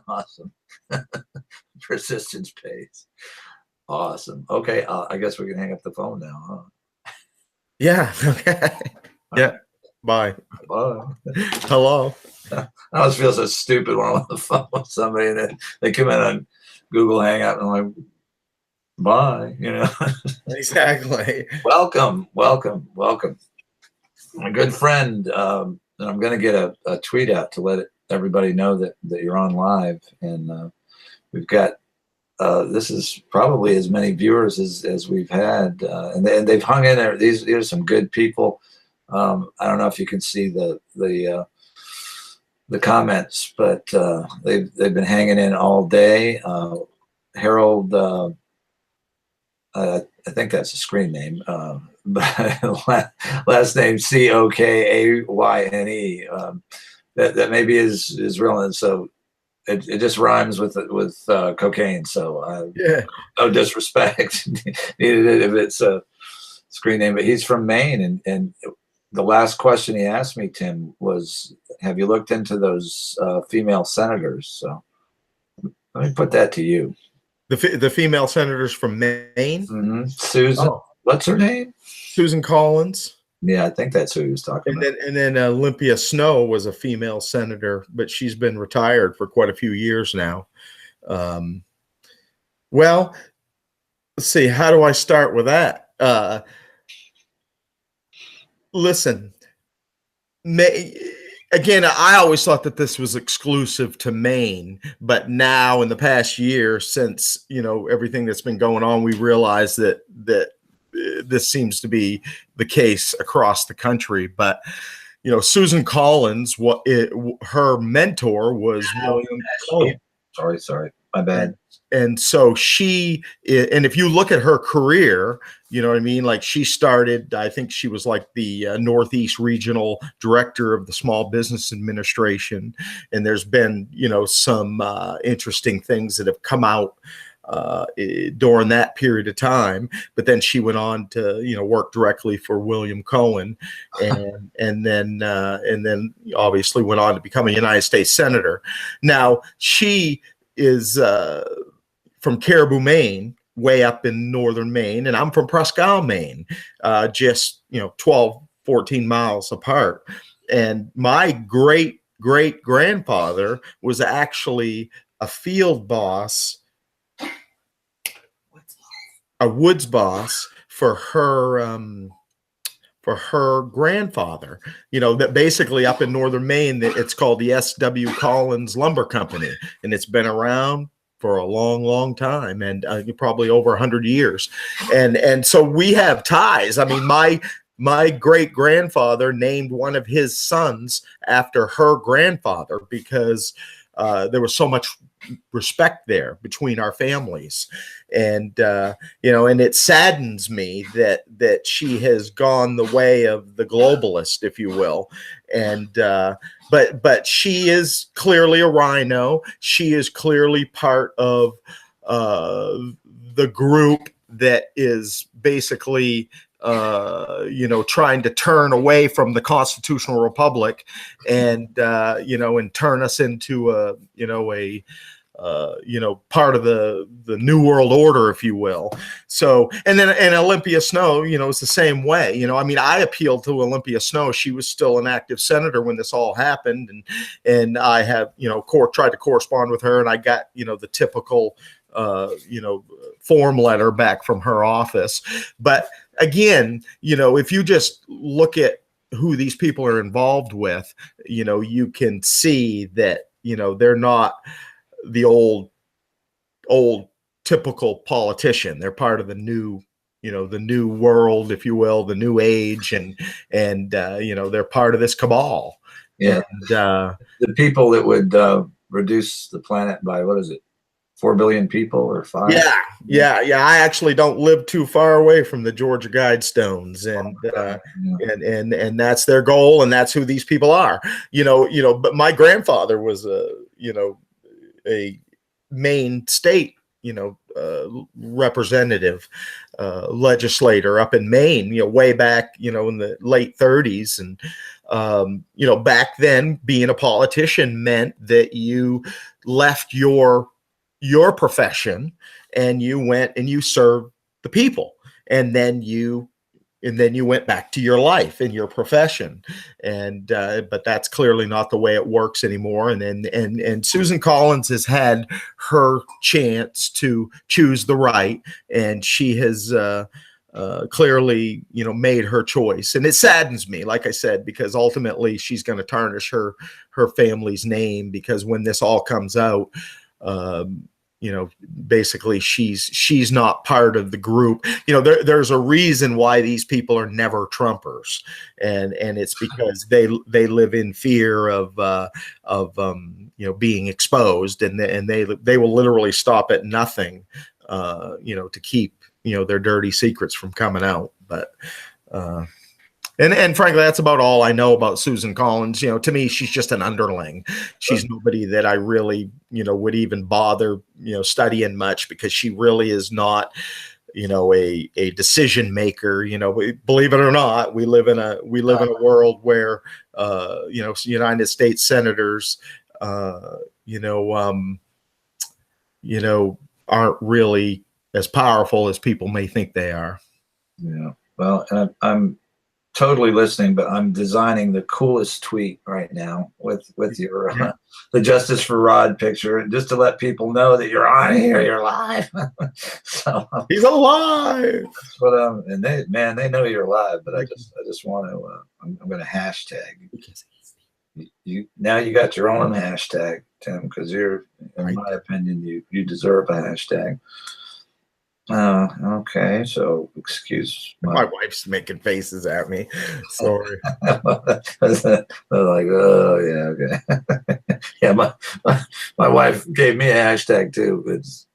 Awesome. Persistence pays. Awesome. Okay, I guess we can hang up the phone now, huh? Yeah. Okay. All Yeah. right. Bye. Bye. Hello. I always feel so stupid when I'm on the phone with somebody and then they come in on Google Hangout and I'm like, bye, Exactly. welcome, welcome, welcome. My good friend, and I'm going to get a tweet out to let everybody know that you're on live. And we've got, this is probably as many viewers as we've had. And they've hung in there. These are some good people. I don't know if you can see the comments, but they've been hanging in all day. Harold, I think that's a screen name, but last name Cokayne. That maybe is real, and so it just rhymes with cocaine. So Yeah. no disrespect needed it if it's a screen name. But he's from Maine, and the last question he asked me, Tim, was, "Have you looked into those female senators?" So let me put that to you. The female senators from Maine. Mm-hmm. Susan, what's her name? Susan Collins. Yeah, I think that's who he was talking about. And then Olympia Snowe was a female senator, but she's been retired for quite a few years now. Well, let's see. How do I start with that? Listen, again, I always thought that this was exclusive to Maine, but now in the past year, since everything that's been going on, we realize that this seems to be the case across the country. But Susan Collins, her mentor was William Cohen. Sorry, my bad. And so and if you look at her career, you know what I mean? Like, she started, I think she was like the Northeast Regional Director of the Small Business Administration. And there's been, some interesting things that have come out during that period of time. But then she went on to, work directly for William Cohen, and then obviously went on to become a United States Senator. Now, she is from Caribou, Maine, way up in northern Maine, and I'm from Presque Maine, just 12, 14 miles apart. And my great grandfather was actually a field boss, a woods boss for her grandfather, that basically up in northern Maine, it's called the S.W. Collins Lumber Company, and it's been around for a long, long time, and probably over 100 years. And so we have ties. I mean, my great grandfather named one of his sons after her grandfather because there was so much respect there between our families. And and it saddens me that she has gone the way of the globalist, if you will. And but she is clearly a rhino. She is clearly part of the group that is basically trying to turn away from the constitutional republic and turn us into a part of the new world order, if you will. So, and Olympia Snowe, is the same way. I mean, I appealed to Olympia Snowe. She was still an active senator when this all happened. And I have, tried to correspond with her, and I got, the typical, form letter back from her office. But again, if you just look at who these people are involved with, you can see that, they're not the old typical politician. They're part of the new, the new world, if you will, the new age, and they're part of this cabal. Yeah. And, the people that would reduce the planet by, what is it, 4 billion people or 5? Yeah. I actually don't live too far away from the Georgia Guidestones, and that's their goal, and that's who these people are. But my grandfather was a Maine state, representative, legislator up in Maine, way back, in the late 30s. And, back then being a politician meant that you left your profession and you went and you served the people, and then you went back to your life and your profession. And but that's clearly not the way it works anymore. And Susan Collins has had her chance to choose the right, and she has clearly, made her choice. And it saddens me, like I said, because ultimately she's going to tarnish her family's name, because when this all comes out, basically she's not part of the group. There's a reason why these people are never Trumpers, and it's because they live in fear of being exposed, and they will literally stop at nothing, to keep their dirty secrets from coming out. But and frankly, that's about all I know about Susan Collins. To me, she's just an underling. She's nobody that I really, would even bother, studying much, because she really is not, a decision maker. Believe it or not, we live in a world where, United States senators, aren't really as powerful as people may think they are. Yeah. Well, and I'm totally listening, but I'm designing the coolest tweet right now with your the Justice for Rod picture, just to let people know that you're on here, you're live. So he's alive. But and they know you're alive, but I just want to I'm going to hashtag you now. You got your own hashtag, Tim, because you're, in my opinion, you deserve a hashtag. Okay, so excuse my wife's making faces at me. Sorry. Like, oh yeah, okay. Yeah, my wife gave me a hashtag too. It's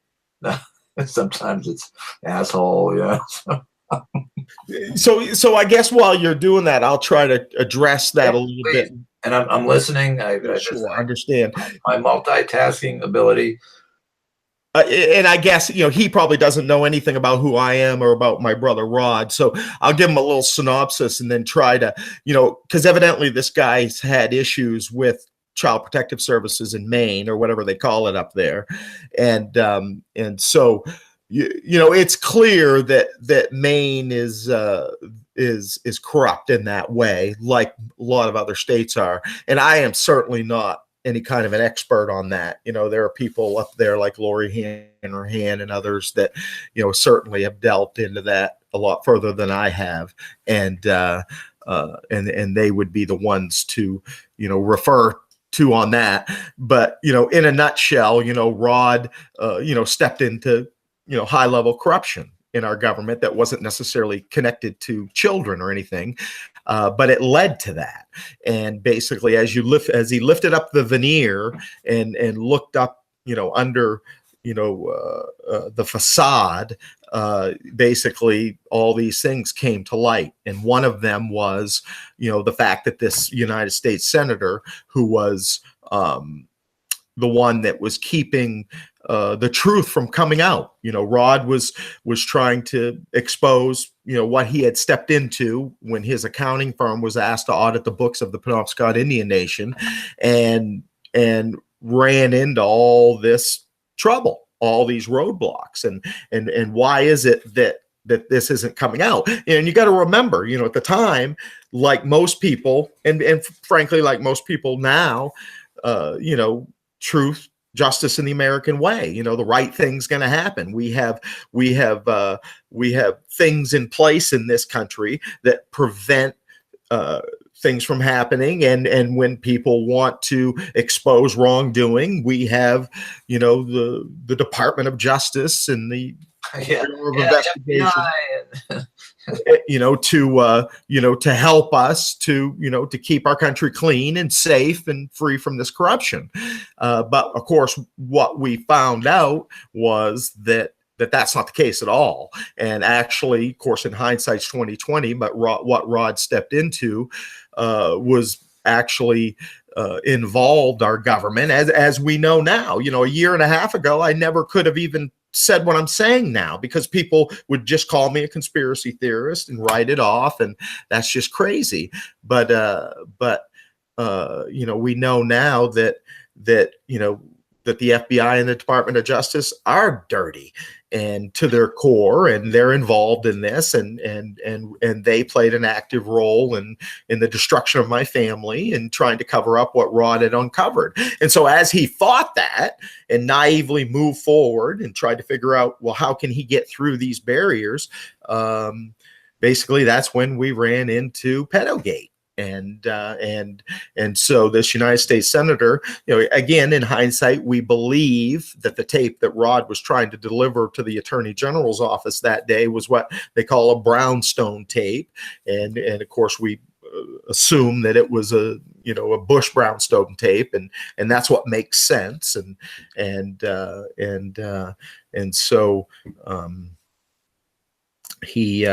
sometimes it's asshole, So I guess while you're doing that, I'll try to address that a little bit. And I'm listening. I understand my multitasking ability. And I guess, he probably doesn't know anything about who I am or about my brother Rod. So I'll give him a little synopsis and then try to, because evidently this guy's had issues with Child Protective Services in Maine, or whatever they call it up there. And so, it's clear that Maine is corrupt in that way, like a lot of other states are. And I am certainly not any kind of an expert on that. There are people up there like Lori Hanrahan and others that, certainly have delved into that a lot further than I have. And they would be the ones to, refer to on that. But, in a nutshell, Rod, stepped into, high level corruption in our government that wasn't necessarily connected to children or anything. But it led to that. And basically, as he lifted up the veneer and looked up, under, the facade, basically all these things came to light. And one of them was, the fact that this United States senator, who was the one that was keeping the truth from coming out. Rod was trying to expose, what he had stepped into when his accounting firm was asked to audit the books of the Penobscot Indian Nation, and ran into all this trouble, all these roadblocks. And why is it that this isn't coming out? And you got to remember, at the time, like most people, and frankly, like most people now, truth, justice, in the American way. The right thing's going to happen. We have things in place in this country that prevent things from happening. And when people want to expose wrongdoing, we have, the Department of Justice and the Bureau of Investigation. To help us to keep our country clean and safe and free from this corruption. But of course, what we found out was that that's not the case at all. And actually, of course, in hindsight's 2020, but what Rod stepped into was actually involved our government, as we know now. A year and a half ago, I never could have even said what I'm saying now, because people would just call me a conspiracy theorist and write it off, and that's just crazy. But we know now that that the FBI and the Department of Justice are dirty and to their core, and they're involved in this, and they played an active role in the destruction of my family and trying to cover up what Rod had uncovered. And so as he fought that and naively moved forward and tried to figure out, well, how can he get through these barriers? Basically, that's when we ran into Pedogate. And so this United States senator, again, in hindsight, we believe that the tape that Rod was trying to deliver to the Attorney General's office that day was what they call a brownstone tape. And of course, we assume that it was a Bush brownstone tape, and that's what makes sense. And so he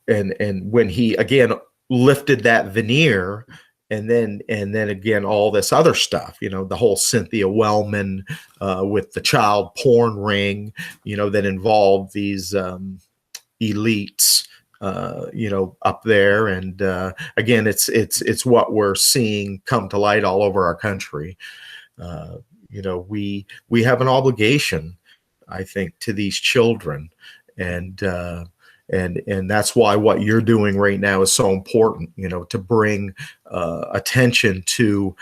and when he again lifted that veneer, and then again all this other stuff, the whole Cynthia Wellman with the child porn ring, that involved these elites, up there, and again, it's what we're seeing come to light all over our country. We have an obligation, I think, to these children, and that's why what you're doing right now is so important, to bring attention to,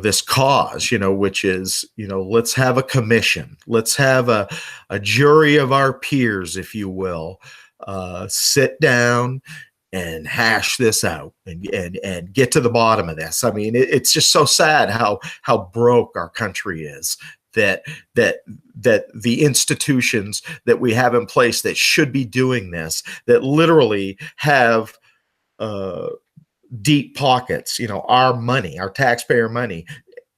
this cause, which is, let's have a commission. Let's have a jury of our peers, if you will, sit down and hash this out and get to the bottom of this. I mean, it's just so sad how broke our country is. That the institutions that we have in place that should be doing this, that literally have deep pockets, our money, our taxpayer money,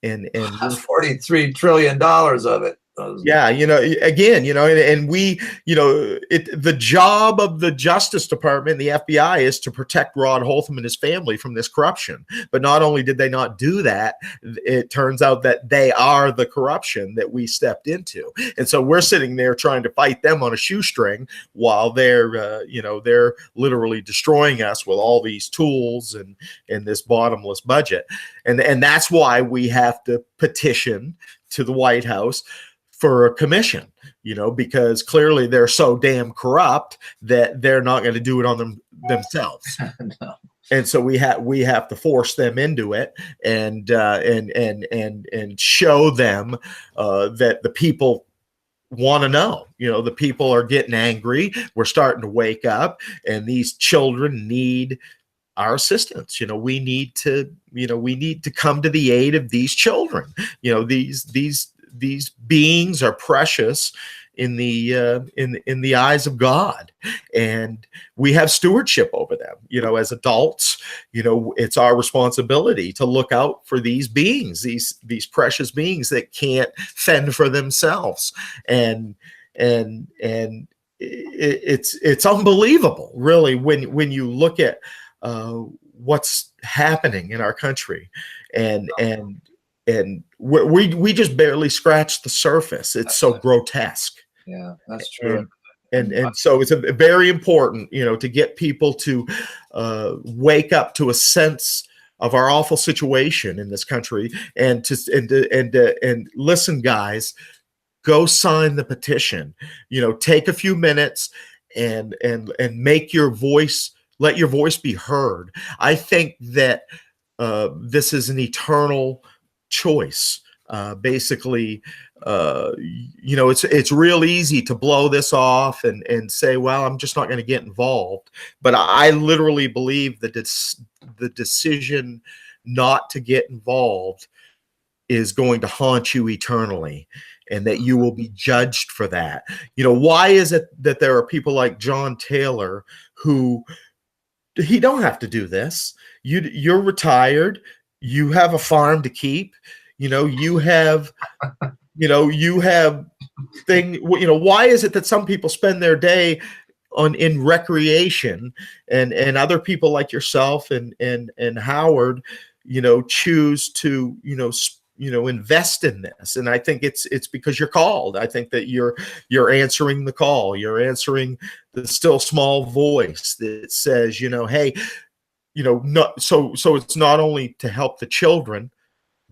and $43 trillion of it. Yeah, again, and we, the job of the Justice Department and the FBI is to protect Rod Hotham and his family from this corruption. But not only did they not do that, it turns out that they are the corruption that we stepped into. And so we're sitting there trying to fight them on a shoestring while they're literally destroying us with all these tools and this bottomless budget. And that's why we have to petition to the White House for a commission, because clearly they're so damn corrupt that they're not going to do it on themselves. No. And so we have to force them into it and show them that the people want to know. The people are getting angry. We're starting to wake up, and these children need our assistance. We need to come to the aid of these children. These beings are precious in the eyes of God, and we have stewardship over them. As adults, it's our responsibility to look out for these beings, these precious beings that can't fend for themselves, and it's unbelievable, really, when you look at what's happening in our country, and we just barely scratched the surface. It's so grotesque. Yeah, that's true. And so it's very important, to get people to wake up to a sense of our awful situation in this country, and listen, guys, go sign the petition. Take a few minutes and make your voice. Let your voice be heard. I think that this is an eternal choice. Basically, it's real easy to blow this off and say, well, I'm just not going to get involved. But I literally believe that the decision not to get involved is going to haunt you eternally, and that you will be judged for that. Why is it that there are people like John Taylor who, he don't have to do this? You're retired. You have a farm to keep. You have thing. Why is it that some people spend their day in recreation, and other people like yourself and Howard, choose to invest in this? And I think it's because you're called. I think that you're answering the call. You're answering the still small voice that says, hey, so it's not only to help the children,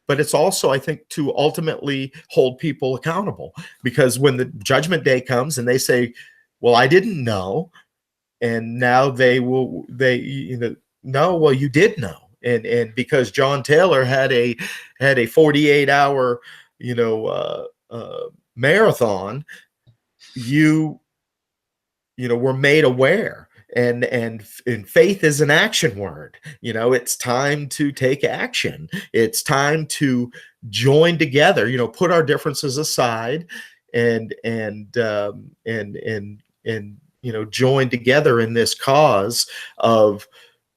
but it's also, I think, to ultimately hold people accountable. Because when the judgment day comes and they say, well, I didn't know, and now no, well, you did know. And because John Taylor had a 48-hour, marathon, were made aware. And faith is an action word. It's time to take action. It's time to join together, put our differences aside and join together in this cause of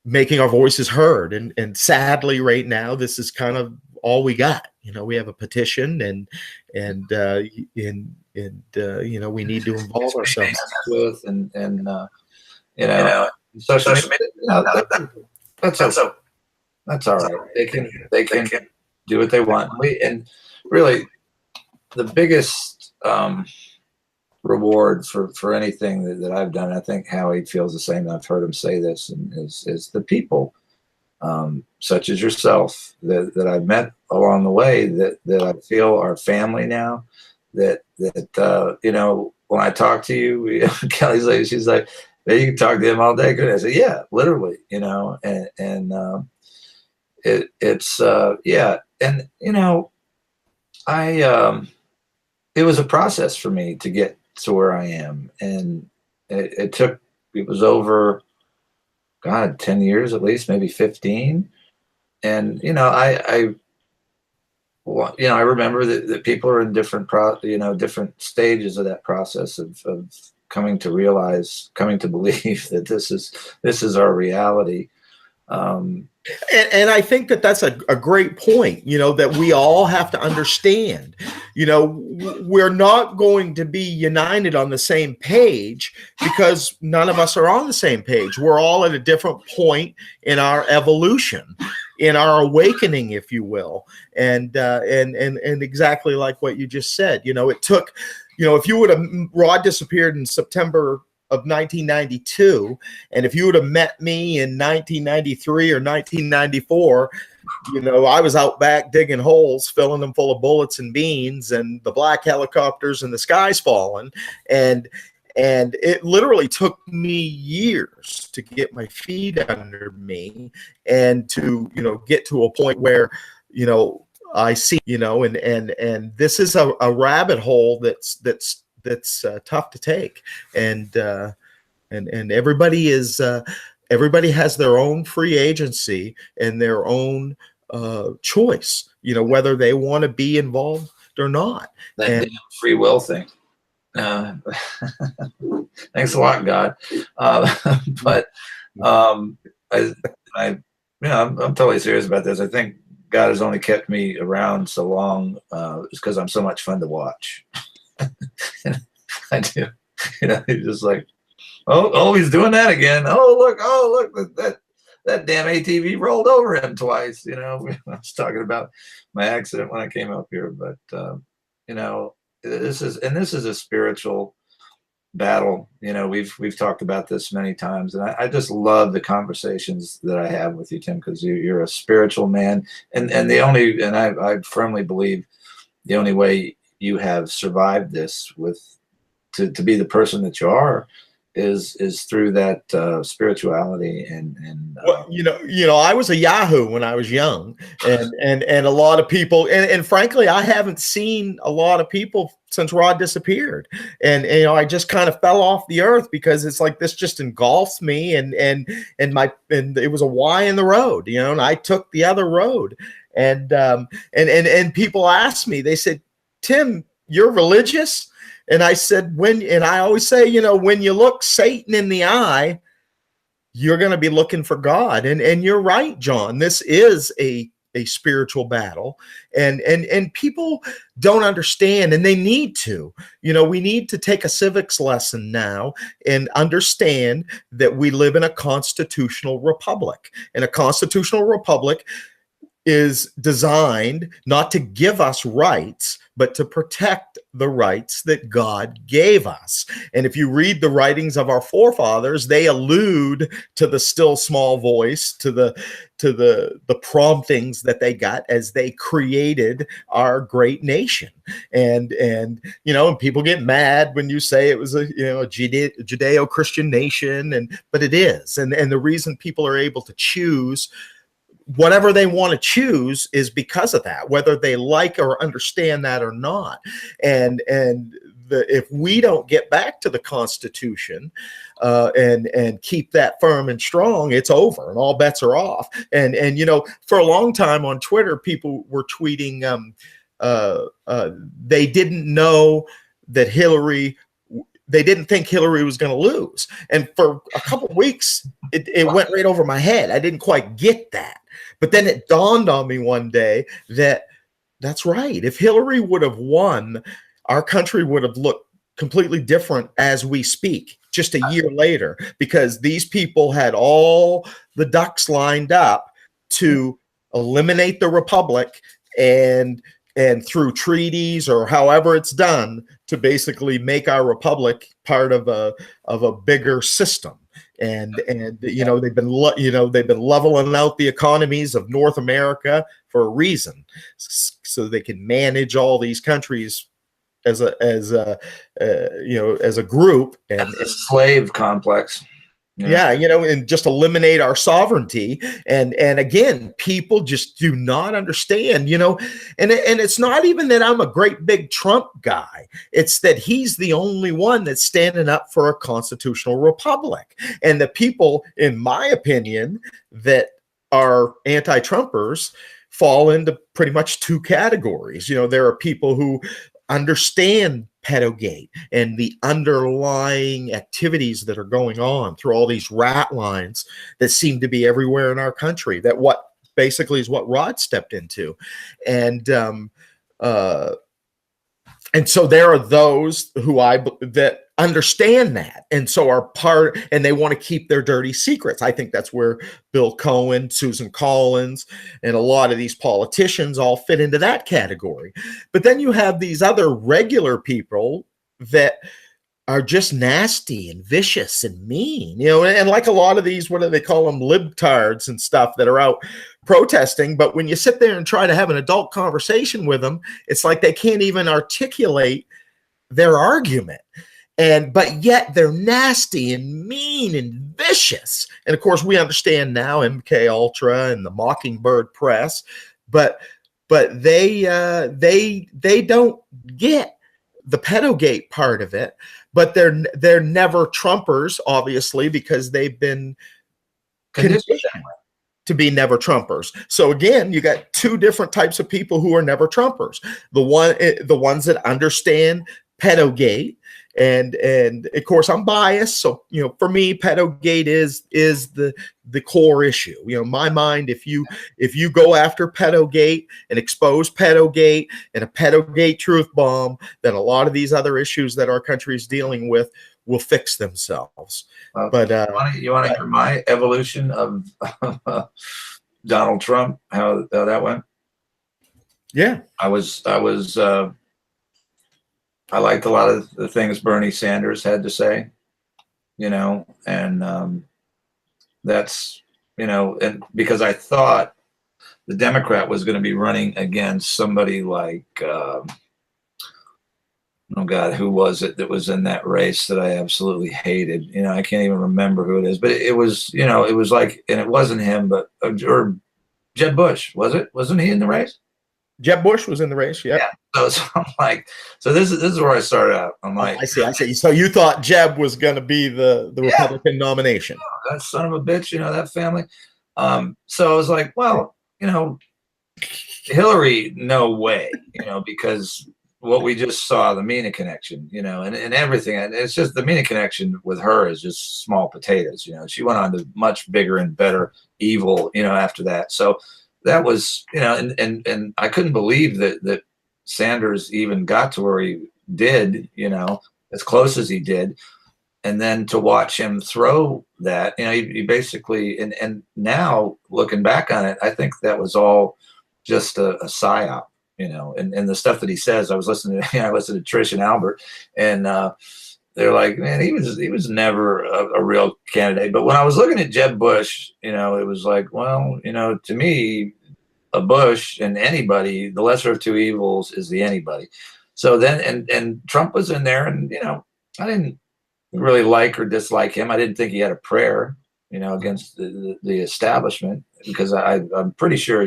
making our voices heard. And sadly, right now, this is kind of all we got. We have a petition, and we need to involve ourselves with social media. That's all right. They can do what they want. And really, the biggest reward for anything that I've done, I think Howie feels the same. I've heard him say this, and is the people, such as yourself, that I've met along the way, that I feel are family now. That when I talk to you, Kelly's like, she's like, you can talk to him all day. I say, yeah, literally, it's it was a process for me to get to where I am, and it was over, God, 10 years at least, maybe 15. And I remember that people are in different different stages of that process of coming to believe that this is our reality. And I think that's a great point, that we all have to understand. We're not going to be united on the same page because none of us are on the same page. We're all at a different point in our evolution, in our awakening, if you will. And exactly like what you just said, it took, if you would have, Rod disappeared in September of 1992, and if you would have met me in 1993 or 1994, I was out back digging holes, filling them full of bullets and beans, and the black helicopters and the sky's falling, and it literally took me years to get my feet under me and to get to a point where I see, and this is a rabbit hole that's tough to take, and everybody has their own free agency and their own choice, whether they want to be involved or not. That free will thing. Thanks a lot, God. But I'm totally serious about this. I think God has only kept me around so long because I'm so much fun to watch. I do. He's just like, oh, he's doing that again. Oh, look, that damn ATV rolled over him twice. I was talking about my accident when I came up here, but this is a spiritual battle. We've talked about this many times, and I just love the conversations that I have with you, Tim, because you're a spiritual man, and I firmly believe the only way you have survived this to be the person that you are is through that spirituality and I was a Yahoo when I was young, and a lot of people, and frankly, I haven't seen a lot of people since Rod disappeared, and I just kind of fell off the earth because it's like this just engulfs me, and it was a Y in the road, and I took the other road, and people asked me, they said, Tim, you're religious? And I said, and I always say, when you look Satan in the eye, you're going to be looking for God. And you're right, John, this is a spiritual battle, and people don't understand, and they need to. We need to take a civics lesson now and understand that we live in a constitutional republic. And a constitutional republic is designed not to give us rights, but to protect the rights that God gave us. And if you read the writings of our forefathers, they allude to the still small voice, to the promptings that they got as they created our great nation. And people get mad when you say it was a Judeo-Christian nation, but it is. And the reason people are able to choose whatever they want to choose is because of that, whether they like or understand that or not. And if we don't get back to the Constitution and keep that firm and strong, it's over and all bets are off. And for a long time on Twitter, people were tweeting they didn't know that they didn't think Hillary was going to lose. And for a couple of weeks, it went right over my head. I didn't quite get that. But then it dawned on me one day that that's right. If Hillary would have won, our country would have looked completely different as we speak just a year later, because these people had all the ducks lined up to eliminate the republic and through treaties or however it's done to basically make our republic part of a bigger system. And they've been leveling out the economies of North America for a reason, so they can manage all these countries as a group and a slave complex. Yeah, and just eliminate our sovereignty. And again, people just do not understand, and it's not even that I'm a great big Trump guy. It's that he's the only one that's standing up for a constitutional republic. And the people, in my opinion, that are anti-Trumpers fall into pretty much two categories. There are people who understand pedogate and the underlying activities that are going on through all these rat lines that seem to be everywhere in our country, that what basically is what Rod stepped into. And so there are those that understand that, and so are part, and they want to keep their dirty secrets. I think that's where Bill Cohen, Susan Collins, and a lot of these politicians all fit into that category. But then you have these other regular people that are just nasty and vicious and mean, and like a lot of these, what do they call them, libtards and stuff that are out protesting. But when you sit there and try to have an adult conversation with them, it's like they can't even articulate their argument. But yet they're nasty and mean and vicious. And of course, we understand now MK Ultra and the Mockingbird Press, but they don't get the pedogate part of it. But they're never Trumpers, obviously, because they've been conditioned to be never Trumpers. So again, you got two different types of people who are never Trumpers. The ones that understand pedogate. And of course, I'm biased, so for me, pedogate is the core issue. In my mind, if you go after pedogate and expose pedogate and a pedogate truth bomb, then a lot of these other issues that our country is dealing with will fix themselves. But you want to hear my evolution of Donald Trump? How that went? Yeah, I liked a lot of the things Bernie Sanders had to say, and that's, and because I thought the Democrat was going to be running against somebody like, oh God, who was it that was in that race that I absolutely hated? I can't even remember who it is, but it was, it was like, and it wasn't him, but, or Jeb Bush, was it? Wasn't he in the race? Jeb Bush was in the race. Yep. Yeah. So I'm like, so this is where I started out. I'm like, I see. So you thought Jeb was going to be the Republican nomination? Yeah, that son of a bitch, that family. So I was like, well, Hillary, no way, because what we just saw, the Mina connection, and everything, and it's just the Mina connection with her is just small potatoes. She went on to much bigger and better evil, after that. So that was, and I couldn't believe that Sanders even got to where he did, as close as he did. And then to watch him throw that, he basically, and now looking back on it, I think that was all just a psyop, you know, and the stuff that he says. I was listening to, I listened to Trish and Albert, and they're like, man, he was never a real candidate. But when I was looking at Jeb Bush, you know, it was like, well, you know, to me, a Bush and anybody, the lesser of two evils is the anybody. So then, and Trump was in there, and, you know, I didn't really like or dislike him. I didn't think he had a prayer, you know, against the establishment, because I'm pretty sure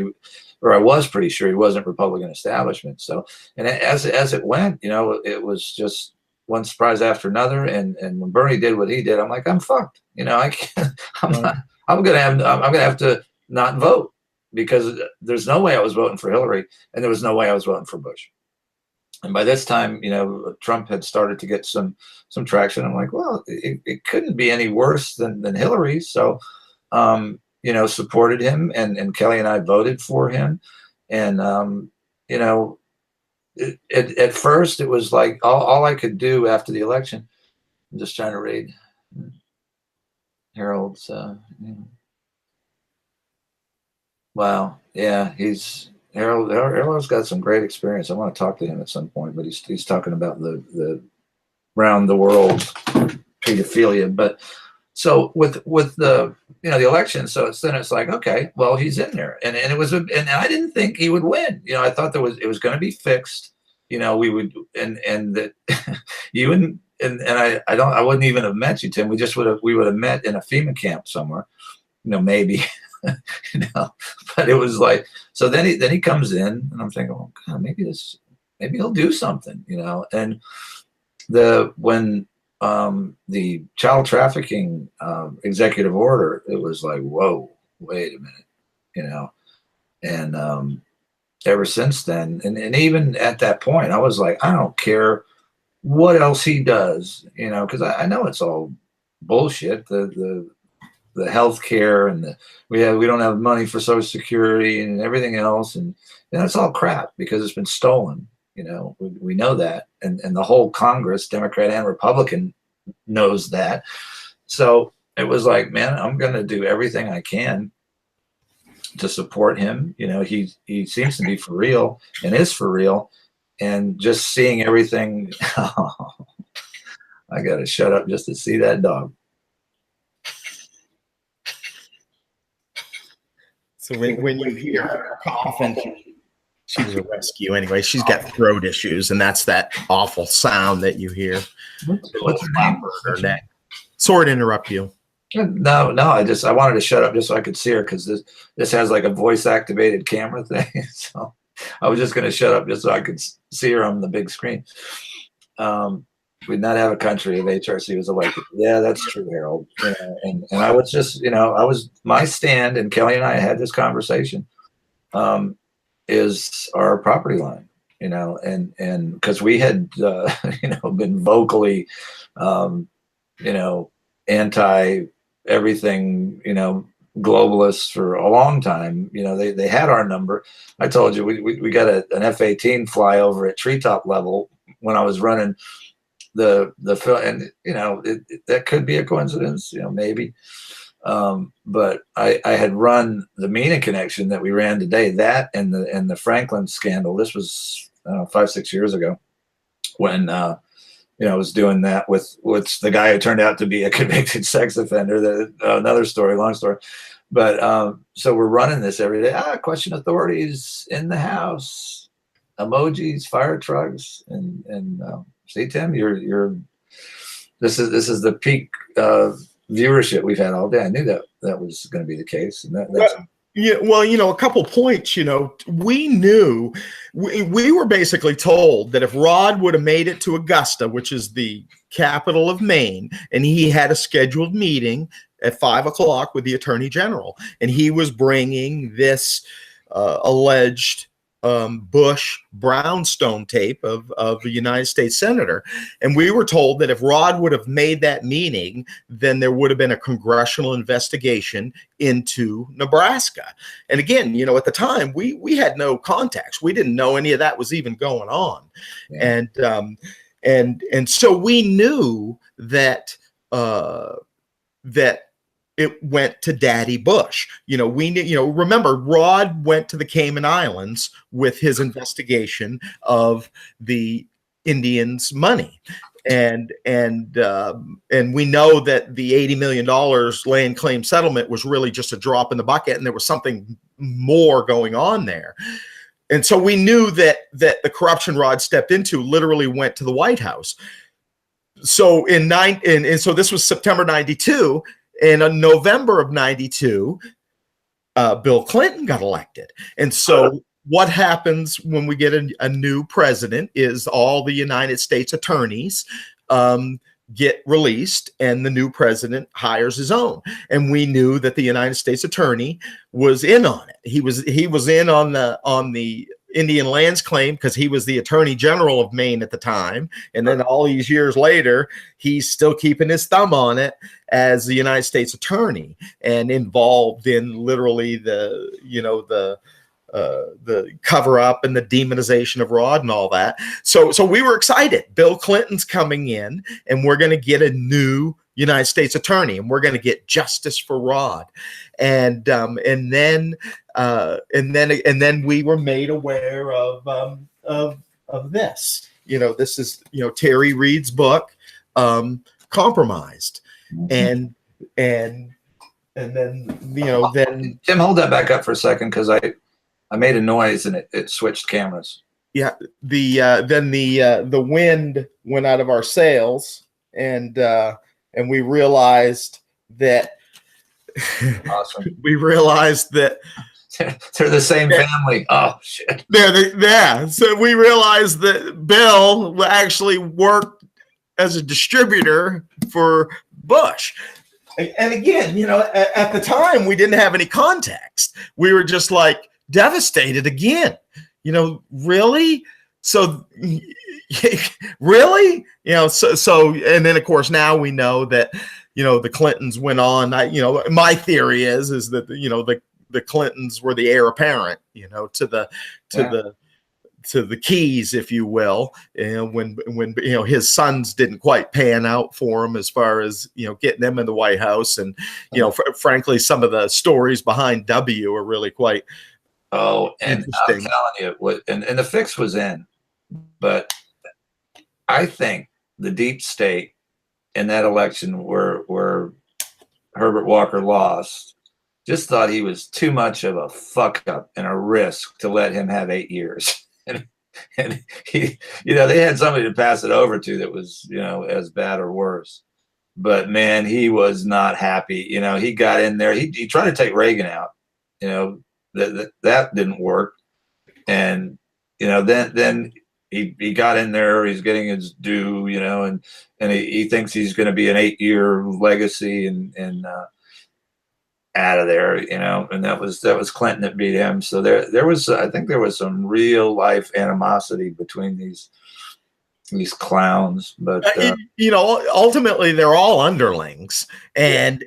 I was pretty sure he wasn't Republican establishment. So, and as it went, you know, it was just one surprise after another. And when Bernie did what he did, I'm like, I'm fucked. You know, I can't. I'm gonna have to not vote, because there's no way I was voting for Hillary, and there was no way I was voting for Bush. And by this time, you know, Trump had started to get some traction. I'm like, well, it couldn't be any worse than Hillary. So, you know, supported him, and Kelly and I voted for him. And, you know, at first it was like all I could do after the election. I'm just trying to read Harold's, you know. Wow. Yeah, Harold's got some great experience. I want to talk to him at some point, but he's talking about the round the world pedophilia. But so with the, you know, the election, so it's like, okay, well, he's in there, and it was and I didn't think he would win. You know, I thought it was going to be fixed. You know, we would, and that you and I wouldn't even have met you, Tim. We would have met in a FEMA camp somewhere. You know, maybe. You know, but it was like, so then he comes in, and I'm thinking, oh God, maybe he'll do something, you know. And when the child trafficking executive order, it was like, whoa, wait a minute, you know. And ever since then, and even at that point, I was like, I don't care what else he does, you know, because I know it's all bullshit. The health care, and we don't have money for Social Security and everything else, and that's all crap, because it's been stolen. You know, we know that, and the whole Congress, Democrat and Republican, knows that. So it was like, man, I'm going to do everything I can to support him. You know, he seems to be for real, and is for real, and just seeing everything. I got to shut up just to see that dog. So when you hear her coughing, she was a rescue anyway. She's got throat issues, and that's that awful sound that you hear. What's her name? Sorry to interrupt you. No. I wanted to shut up just so I could see her, because this has like a voice activated camera thing. So I was just going to shut up just so I could see her on the big screen. We'd not have a country if HRC was elected. Yeah, that's true, Harold. You know, and I was just, you know, my stand, and Kelly and I had this conversation, is our property line, you know, and because we had, you know, been vocally, you know, anti everything, you know, globalists for a long time. You know, they had our number. I told you we got an F-18 flyover at treetop level when I was running the film, and you know, that could be a coincidence, you know, maybe. But I had run the Mina connection that we ran today, that and the Franklin scandal. This was 5-6 years ago, when you know, I was doing that with the guy who turned out to be a convicted sex offender. That another story, long story. But so we're running this every day. Question authorities in the house, emojis, fire trucks, and see, Tim, this is the peak viewership we've had all day. I knew that was going to be the case, and that's. Yeah, well, you know, a couple points. You know, we knew we were basically told that if Rod would have made it to Augusta, which is the capital of Maine, and he had a scheduled meeting at 5 o'clock with the Attorney General, and he was bringing this alleged Bush brownstone tape of a United States senator. And we were told that if Rod would have made that meeting, then there would have been a congressional investigation into Nebraska. And again, you know, at the time, we had no contacts. We didn't know any of that was even going on. Yeah. And so we knew that that it went to Daddy Bush. Remember, Rod went to the Cayman Islands with his investigation of the Indians' money. And we know that the $80 million land claim settlement was really just a drop in the bucket, and there was something more going on there. And so we knew that the corruption Rod stepped into literally went to the White House. So so this was September 92, and in November of 92, Bill Clinton got elected. And so what happens when we get a new president is all the United States attorneys get released, and the new president hires his own. And we knew that the United States attorney was in on it. He was in on the Indian lands claim because he was the attorney general of Maine at the time. And then all these years later, he's still keeping his thumb on it as the United States attorney and involved in literally the cover up and the demonization of Rod and all that. So we were excited. Bill Clinton's coming in, and we're going to get a new United States attorney, and we're going to get justice for Rod. And then we were made aware of this. This is Terry Reid's book, Compromised, and then then Tim, hold that back up for a second, because I made a noise and it switched cameras. Yeah, then the wind went out of our sails, and we realized that Awesome. we realized that they're the same family. Oh shit. Yeah. So we realized that Bill actually worked as a distributor for Bush. And again, at the time we didn't have any context. We were just like devastated again. Really? So really? So and then of course now we know that the Clintons went on. My theory is that the Clintons were the heir apparent, to the keys, if you will, when his sons didn't quite pan out for him as far as getting them in the White House. And frankly, some of the stories behind W are really quite and I'm telling you, and the fix was in, but I think the deep state in that election where Herbert Walker lost just thought he was too much of a fuck up and a risk to let him have 8 years. and he, they had somebody to pass it over to that was, as bad or worse. But man, he was not happy. He got in there. He tried to take Reagan out. That didn't work. And then he got in there. He's getting his due. And he thinks he's going to be an 8-year legacy and out of there. And that was Clinton that beat him. So I think there was some real life animosity between these clowns, but ultimately they're all underlings, and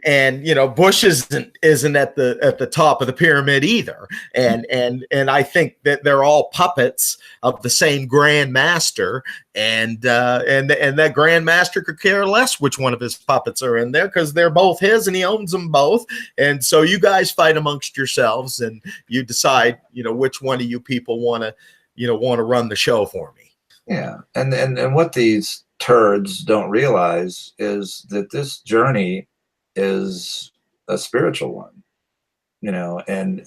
Bush isn't at the top of the pyramid either, and I think that they're all puppets of the same Grand Master, and that Grand Master could care less which one of his puppets are in there, because they're both his and he owns them both. And so you guys fight amongst yourselves and you decide which one of you people want to run the show for me. Yeah, and what these turds don't realize is that this journey is a spiritual one, and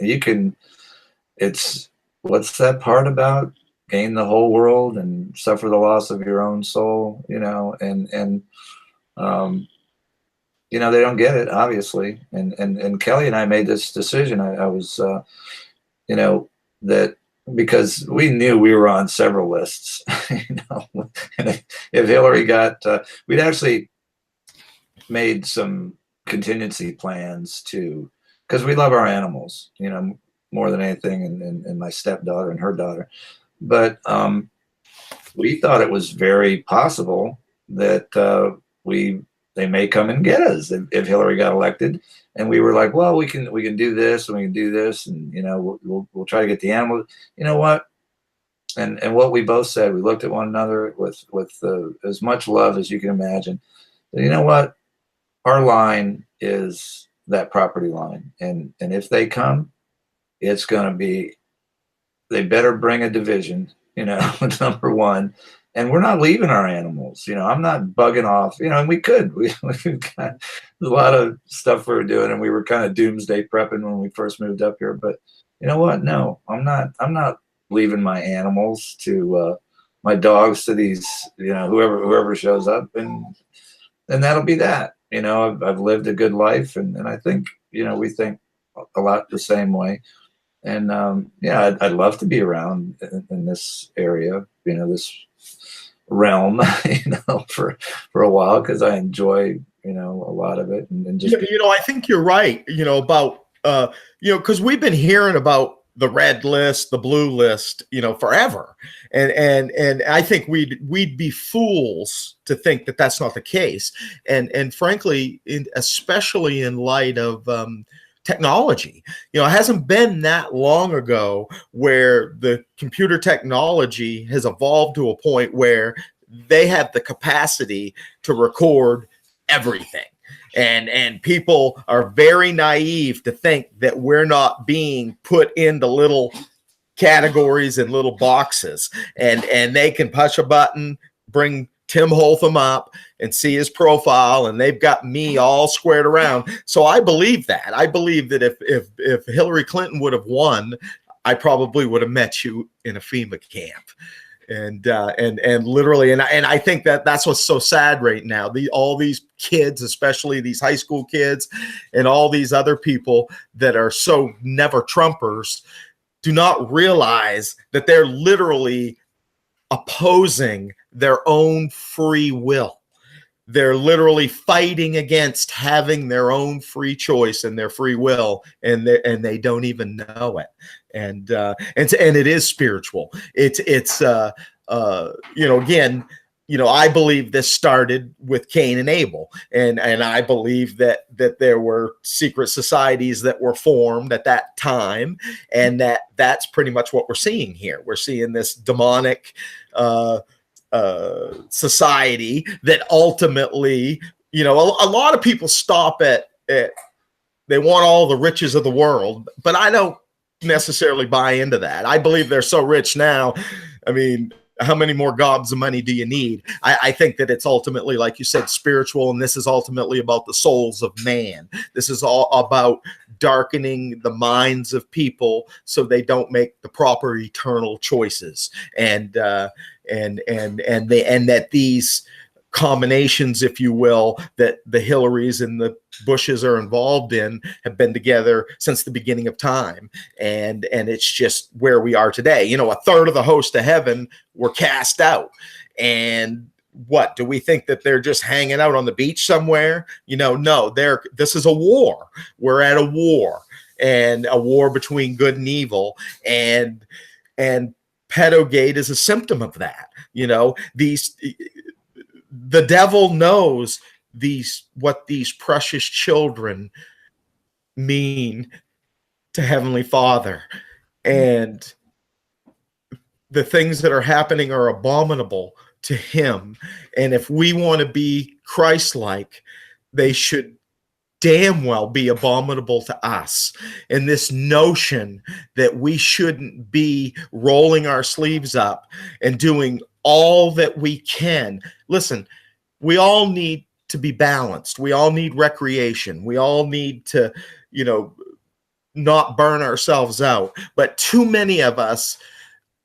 what's that part about? Gain the whole world and suffer the loss of your own soul, and they don't get it, obviously. And Kelly and I made this decision. I was, that because we knew we were on several lists, and if Hillary got, we'd actually made some contingency plans too, because we love our animals, more than anything, and my stepdaughter and her daughter. But we thought it was very possible that they may come and get us if Hillary got elected. And we were like, well, we can do this and we can do this, and we'll try to get the animals. You know what? And what we both said, we looked at one another with as much love as you can imagine. You know what? Our line is that property line. And if they come, it's going to be, they better bring a division, number one. And we're not leaving our animals. I'm not bugging off, and we could. We've got a lot of stuff we were doing, and we were kind of doomsday prepping when we first moved up here. But you know what? No, I'm not leaving my animals to my dogs to these, whoever shows up, and that'll be that. I've lived a good life, and I think, we think a lot the same way. And I'd love to be around in this area, this realm, for a while, because I enjoy, a lot of it. And just I think you're right, about because we've been hearing about the red list, the blue list, forever, and I think we'd be fools to think that that's not the case, and frankly, especially in light of technology. It hasn't been that long ago where the computer technology has evolved to a point where they have the capacity to record everything. And people are very naive to think that we're not being put into little categories and little boxes. And they can push a button, bring Tim Hotham up and see his profile, and they've got me all squared around. So I believe that. I believe that if Hillary Clinton would have won, I probably would have met you in a FEMA camp. And literally, and I think that's what's so sad right now. All these kids, especially these high school kids, and all these other people that are so never Trumpers, do not realize that they're literally opposing their own free will. They're literally fighting against having their own free choice and their free will, and they don't even know it. And it is spiritual. It's again, I believe this started with Cain and Abel, and I believe that there were secret societies that were formed at that time, and that's pretty much what we're seeing here. We're seeing this demonic society that ultimately, a lot of people stop at they want all the riches of the world, but I don't necessarily buy into that. I believe they're so rich now. I mean, how many more gobs of money do you need? I think that it's ultimately, like you said, spiritual, and this is ultimately about the souls of man. This is all about darkening the minds of people so they don't make the proper eternal choices, and that these combinations, if you will, that the Hillarys and the Bushes are involved in have been together since the beginning of time, and it's just where we are today. A third of the host of heaven were cast out, and what do we think, that they're just hanging out on the beach somewhere? No, this is a war. We're at a war, and a war between good and evil, and pedogate is a symptom of that. The devil knows what these precious children mean to Heavenly Father, and the things that are happening are abominable to him. And if we want to be Christ-like, they should damn well be abominable to us. And this notion that we shouldn't be rolling our sleeves up and doing all that we can. Listen, we all need to be balanced. We all need recreation. We all need to, not burn ourselves out. But too many of us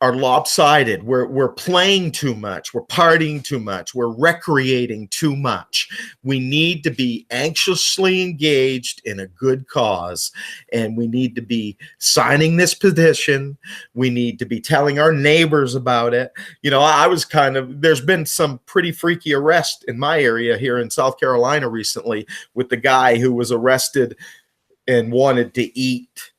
are lopsided. We're playing too much. We're partying too much. We're recreating too much. We need to be anxiously engaged in a good cause, and we need to be signing this petition. We need to be telling our neighbors about it. There's been some pretty freaky arrest in my area here in South Carolina recently, with the guy who was arrested and wanted to eat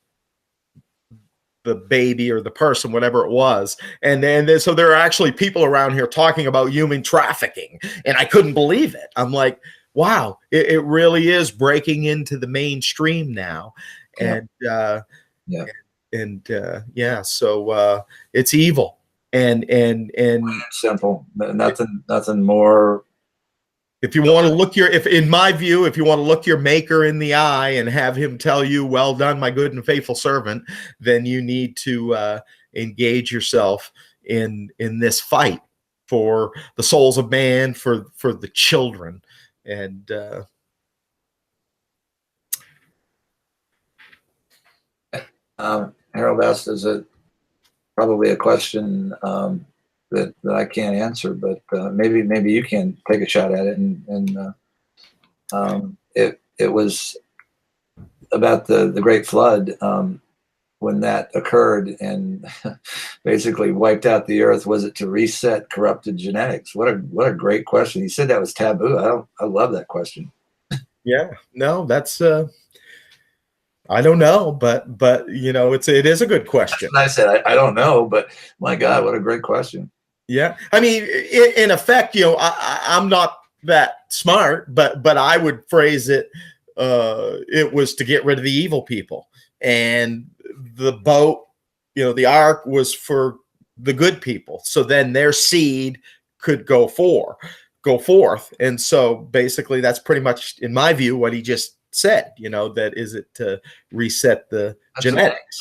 the baby or the person, whatever it was. And so there are actually people around here talking about human trafficking, and I couldn't believe it. I'm like, wow, it really is breaking into the mainstream now. And so it's evil, and simple. Nothing more If you want to look in my view, if you want to look your maker in the eye and have him tell you, "Well done, my good and faithful servant," then you need to engage yourself in this fight for the souls of man, for the children, and Harold asked, is it probably a question that I can't answer, but maybe you can take a shot at it. It was about the Great Flood, when that occurred and basically wiped out the earth. Was it to reset corrupted genetics? What a great question. He said that was taboo. I love that question. Yeah, no, that's I don't know, but it is a good question. I said I don't know, but my God, what a great question. Yeah, I mean, in effect, I'm not that smart, but I would phrase it. It was to get rid of the evil people, and the boat, the ark was for the good people. So then their seed could go forth, and so basically, that's pretty much, in my view, what he just said. That is it to reset the genetics.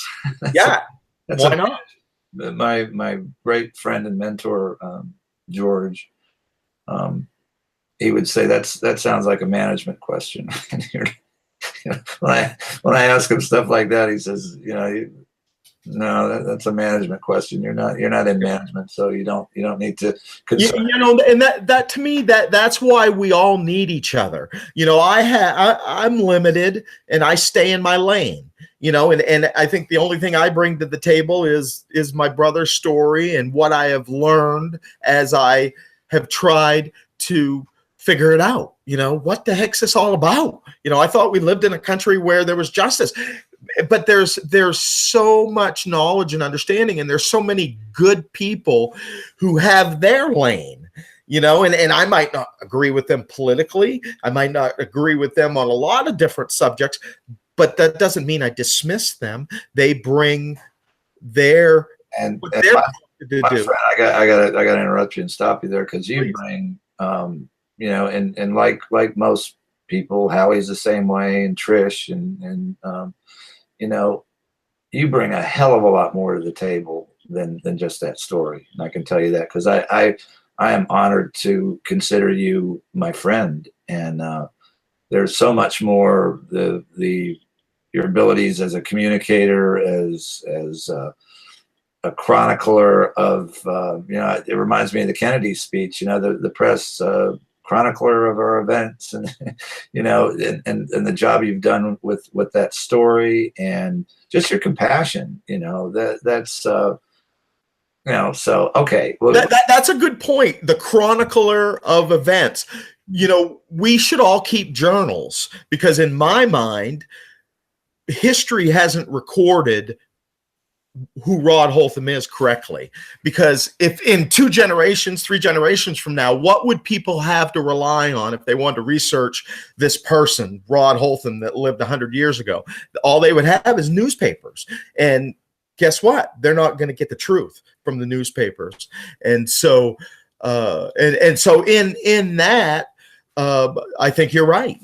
Yeah, why not? My great friend and mentor, George, he would say that sounds like a management question. When I ask him stuff like that, he says, no, that's a management question. You're not in management, so you don't need to concern. And that to me, that's why we all need each other. I'm limited and I stay in my lane. And I think the only thing I bring to the table is my brother's story and what I have learned as I have tried to figure it out. What the heck's this all about? I thought we lived in a country where there was justice, but there's so much knowledge and understanding, and there's so many good people who have their lane. And I might not agree with them politically. I might not agree with them on a lot of different subjects, but that doesn't mean I dismiss them. They bring their and my friend, I gotta interrupt you and stop you there, because you bring and like most people, Howie's the same way, and Trish, and you bring a hell of a lot more to the table than just that story. And I can tell you that because I am honored to consider you my friend, and there's so much more, your abilities as a communicator, as a chronicler of it reminds me of the Kennedy speech, the press chronicler of our events, and and the job you've done with that story, and just your compassion, that's so okay. Well, that's a good point. The chronicler of events. We should all keep journals, because in my mind, history hasn't recorded who Rod Hotham is correctly. Because if in 2 generations, 3 generations from now, what would people have to rely on if they wanted to research this person, Rod Hotham, that lived 100 years ago? All they would have is newspapers. And guess what? They're not going to get the truth from the newspapers. And so, and so in that, I think you're right,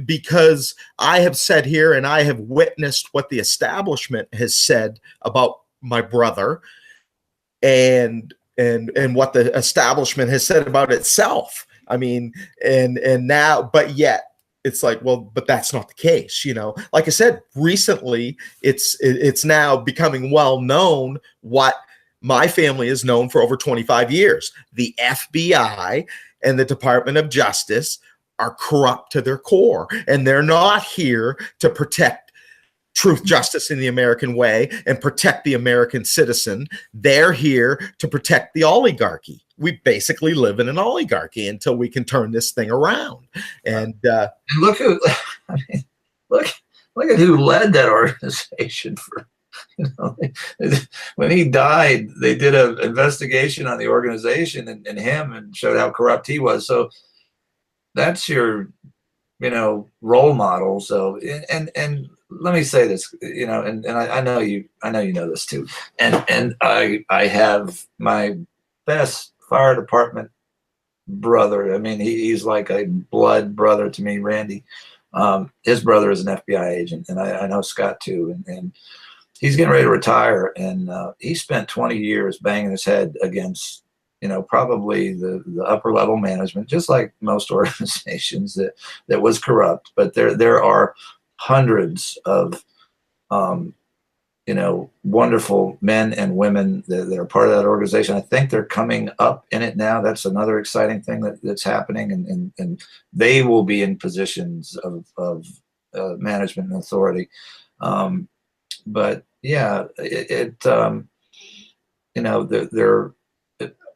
because I have said here and I have witnessed what the establishment has said about my brother, and what the establishment has said about itself. I mean, and now, but yet it's like, well, but that's not the case. Like I said, recently it's now becoming well known what my family has known for over 25 years. The FBI and the Department of Justice are corrupt to their core, and they're not here to protect truth, justice in the American way and protect the American citizen. They're here to protect the oligarchy. We basically live in an oligarchy until we can turn this thing around. And look at who led that organization for. When he died, they did an investigation on the organization and him, and showed how corrupt he was. So that's your, role model. So, and let me say this, and I know you know this too. And I have my best fire department brother. I mean, he's like a blood brother to me, Randy. His brother is an FBI agent, and I know Scott too. And he's getting ready to retire, and he spent 20 years banging his head against, probably the upper level management, just like most organizations that was corrupt. But there are hundreds of wonderful men and women that are part of that organization. I think they're coming up in it now. That's another exciting thing that's happening, and they will be in positions of management and authority. But yeah,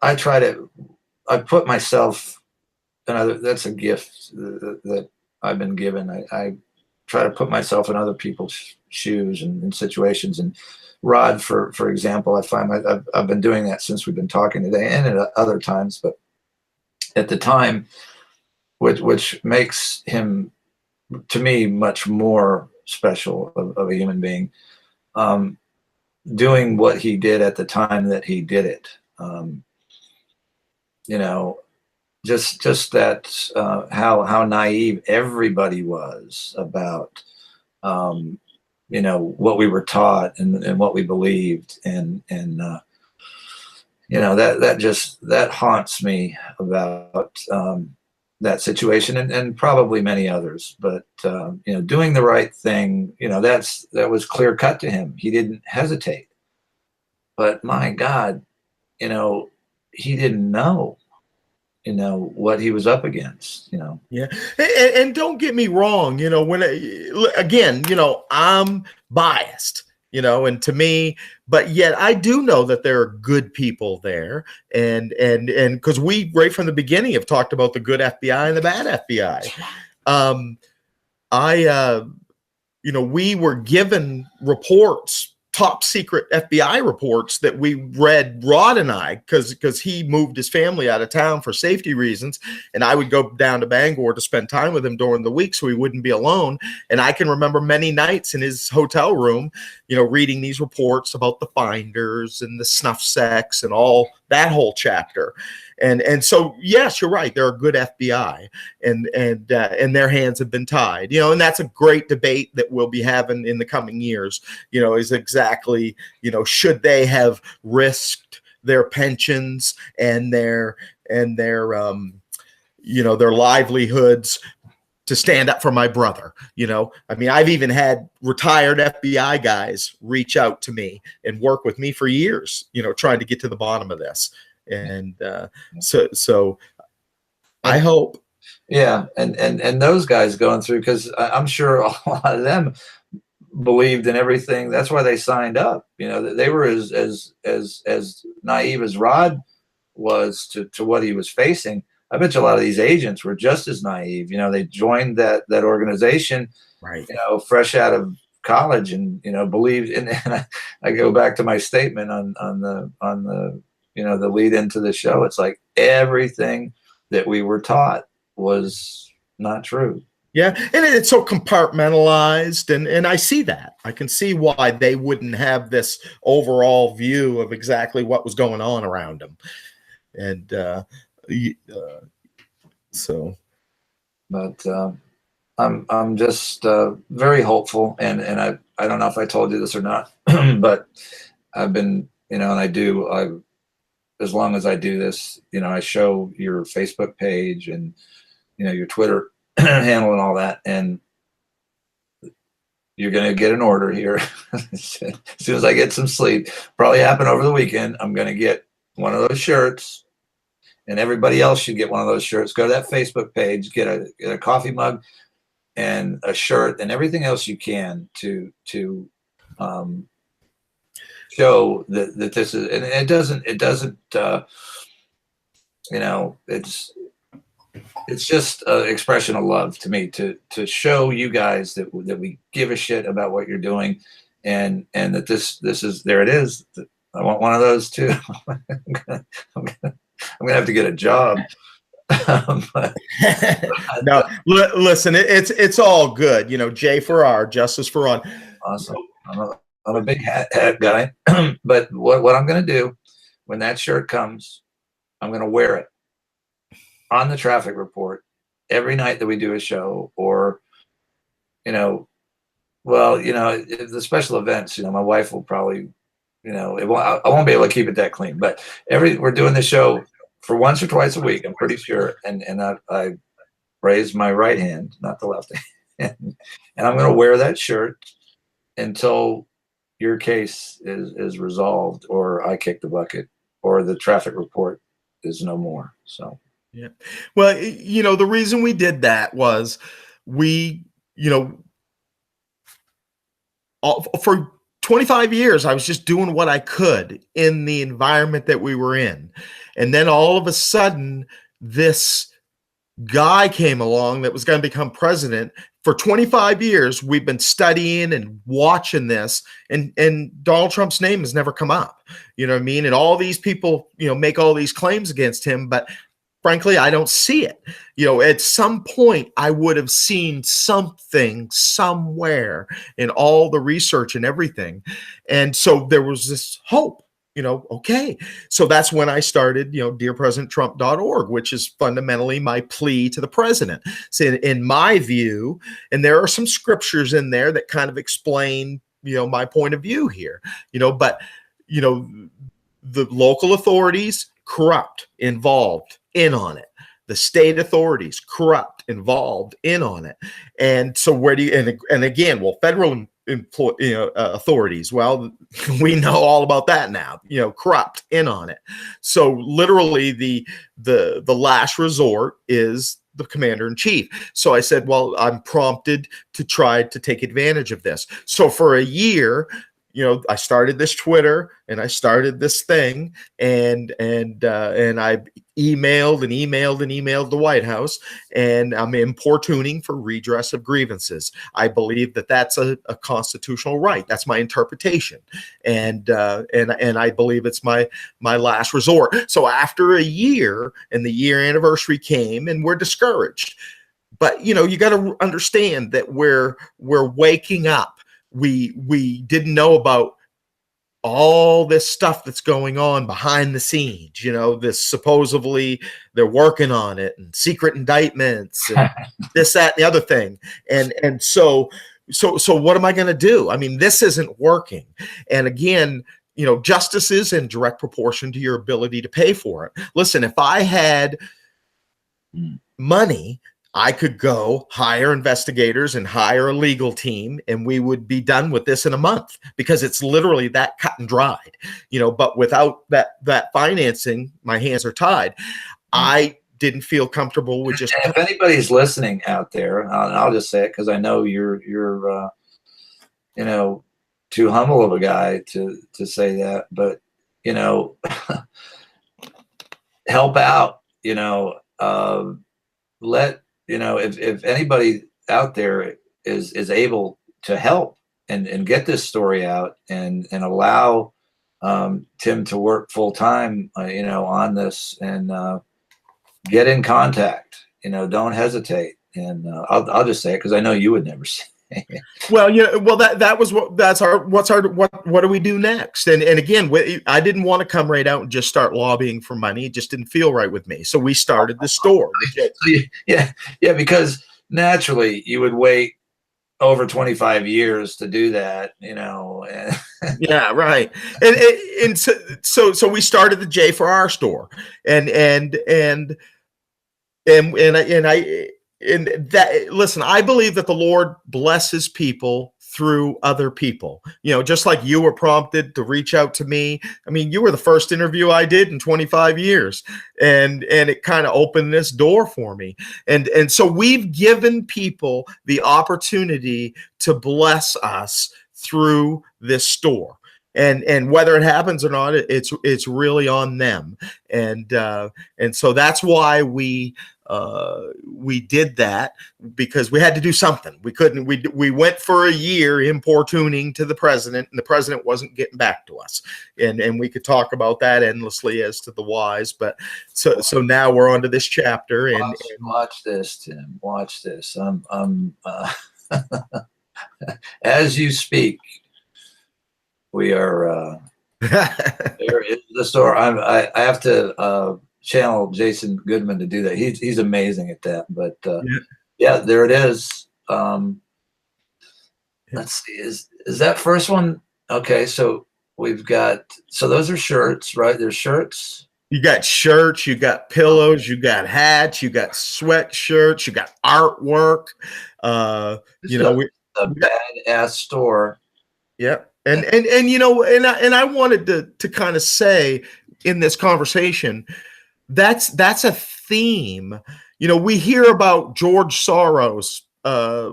I put myself, that's a gift that I've been given. I try to put myself in other people's shoes and situations. And Rod, for example, I find I've been doing that since we've been talking today and at other times, but at the time, which makes him, to me, much more special of a human being, doing what he did at the time that he did it. Just that how naive everybody was about what we were taught and what we believed, and that haunts me about that situation, and probably many others. But doing the right thing, that was clear cut to him. He didn't hesitate. But my God, he didn't know what he was up against. Yeah, and don't get me wrong, again, I'm biased, and to me, but yet I do know that there are good people there, and because we right from the beginning have talked about the good FBI and the bad FBI. We were given reports, top secret FBI reports, that we read, Rod and I, because he moved his family out of town for safety reasons, and I would go down to Bangor to spend time with him during the week so he wouldn't be alone. And I can remember many nights in his hotel room, reading these reports about the finders and the snuff sex and all that whole chapter. And so, yes, you're right. There are good FBI, and their hands have been tied. And that's a great debate that we'll be having in the coming years. Is exactly, should they have risked their pensions and their livelihoods to stand up for my brother? I've even had retired FBI guys reach out to me and work with me for years, trying to get to the bottom of this. And so I hope. Yeah. And those guys going through, because I'm sure a lot of them believed in everything. That's why they signed up. They were as naive as Rod was to what he was facing. I bet you a lot of these agents were just as naive. They joined that organization, right, fresh out of college, and believed in. And I go back to my statement on the the lead into the show. It's like everything that we were taught was not true. Yeah, and it's so compartmentalized, and I see that. I can see why they wouldn't have this overall view of exactly what was going on around them. And so, but I'm just very hopeful, and I don't know if I told you this or not, but I've been, and as long as I do this, I show your Facebook page and your Twitter handle and all that, and you're going to get an order here as soon as I get some sleep. Probably happen over the weekend. I'm going to get one of those shirts, and everybody else should get one of those shirts. Go to that Facebook page, get a coffee mug and a shirt and everything else you can to show that this is, and it doesn't it's just an expression of love to me to show you guys that we give a shit about what you're doing, and that this is, there it is. I want one of those too. I'm gonna have to get a job. No, listen, it's all good. J for R, justice for all. Awesome. I'm a big hat guy, but what I'm going to do when that shirt comes, I'm going to wear it on the traffic report every night that we do a show, or, well, the special events, my wife will probably, I won't be able to keep it that clean, but we're doing the show for once or twice a week, I'm pretty sure. And I raise my right hand, not the left hand, and I'm going to wear that shirt until your case is resolved, or I kick the bucket, or the traffic report is no more. So, yeah. Well, the reason we did that was we, for 25 years, I was just doing what I could in the environment that we were in. And then all of a sudden, this guy came along that was going to become president. For 25 years, we've been studying and watching this, and Donald Trump's name has never come up. You know what I mean? And all these people, make all these claims against him, but frankly, I don't see it. At some point, I would have seen something somewhere in all the research and everything. And so there was this hope. Okay. So that's when I started, dearpresidenttrump.org, which is fundamentally my plea to the president. So in my view, and there are some scriptures in there that kind of explain, my point of view here, but, the local authorities, corrupt, involved, in on it. The state authorities, corrupt, involved, in on it. And so where do you, and again, well, federal authorities, well, we know all about that now, corrupt, in on it. So literally the last resort is the commander in chief. So I said, well, I'm prompted to try to take advantage of this. So for a year, I started this Twitter and I started this thing, and I emailed the White House, and I'm importuning for redress of grievances. I believe that that's a constitutional right. That's my interpretation, and I believe it's my last resort. So after a year, and the year anniversary came, and we're discouraged. But you got to understand that we're waking up. We didn't know about all this stuff that's going on behind the scenes, this supposedly they're working on it, and secret indictments and this, that, and the other thing. And so what am I going to do? I mean, this isn't working. And again, justice is in direct proportion to your ability to pay for it. Listen, if I had money, I could go hire investigators and hire a legal team, and we would be done with this in a month, because it's literally that cut and dried, but without that financing, my hands are tied. I didn't feel comfortable with just. If anybody's listening out there, I'll just say it, because I know you're too humble of a guy to say that, but help out, if anybody out there is able to help and get this story out, and allow Tim to work full time, on this, and get in contact, don't hesitate. And I'll just say it, because I know you would never say it. Well, what do we do next? And again, I didn't want to come right out and just start lobbying for money. It just didn't feel right with me. So we started the store. Yeah, because naturally you would wait over 25 years to do that, Yeah, right. And so we started the J for Our store, and that, listen, I believe that the Lord blesses people through other people, just like you were prompted to reach out to me. I mean, you were the first interview I did in 25 years, and it kind of opened this door for me. And so we've given people the opportunity to bless us through this store. And whether it happens or not, it's really on them. And so that's why we did that, because we had to do something. We went for a year importuning to the president, and the president wasn't getting back to us. And we could talk about that endlessly as to the whys, but so now we're on to this chapter. And watch this, Tim, watch this. As you speak, we are there is the store. I have to channel Jason Goodman to do that. He's amazing at that. But Yeah. yeah, there it is. Yeah. Let's see. Is that first one? Okay, so we've got, so those are shirts, right? There's shirts. You got shirts, you got pillows, you got hats, you got sweatshirts, you got artwork. This You is know, a badass store. yeah. And you know, and I wanted to kind of say in this conversation, that's a theme. You know, we hear about George Soros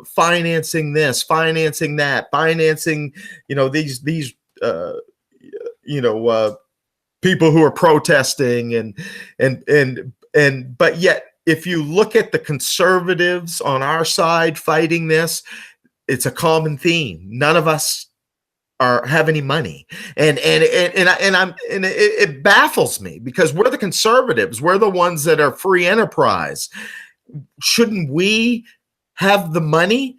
financing this, financing that, financing, you know, these you know, people who are protesting and but yet if you look at the conservatives on our side fighting this, it's a common theme. None of us have any money, and it baffles me because we're the conservatives. We're the ones that are free enterprise. Shouldn't we have the money?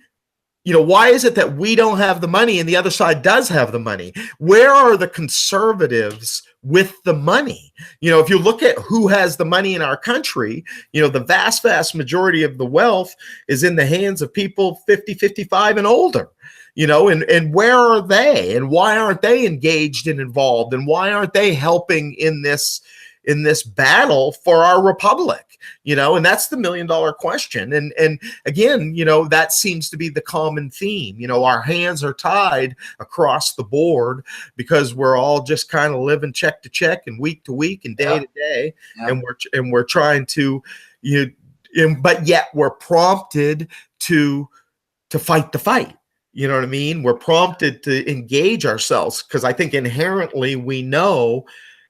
You know, why is it that we don't have the money and the other side does have the money? Where are the conservatives with the money? You know, if you look at who has the money in our country, you know, the vast majority of the wealth is in the hands of people 50, 55 and older. You know, and where are they? And why aren't they engaged and involved? And why aren't they helping in this battle for our republic? You know, and that's the $1 million question. And again, you know, that seems to be the common theme. You know, our hands are tied across the board because we're all just kind of living check to check and week to week and day to day, and we're trying to, but yet we're prompted to fight the fight. You know what I mean? We're prompted to engage ourselves because I think inherently we know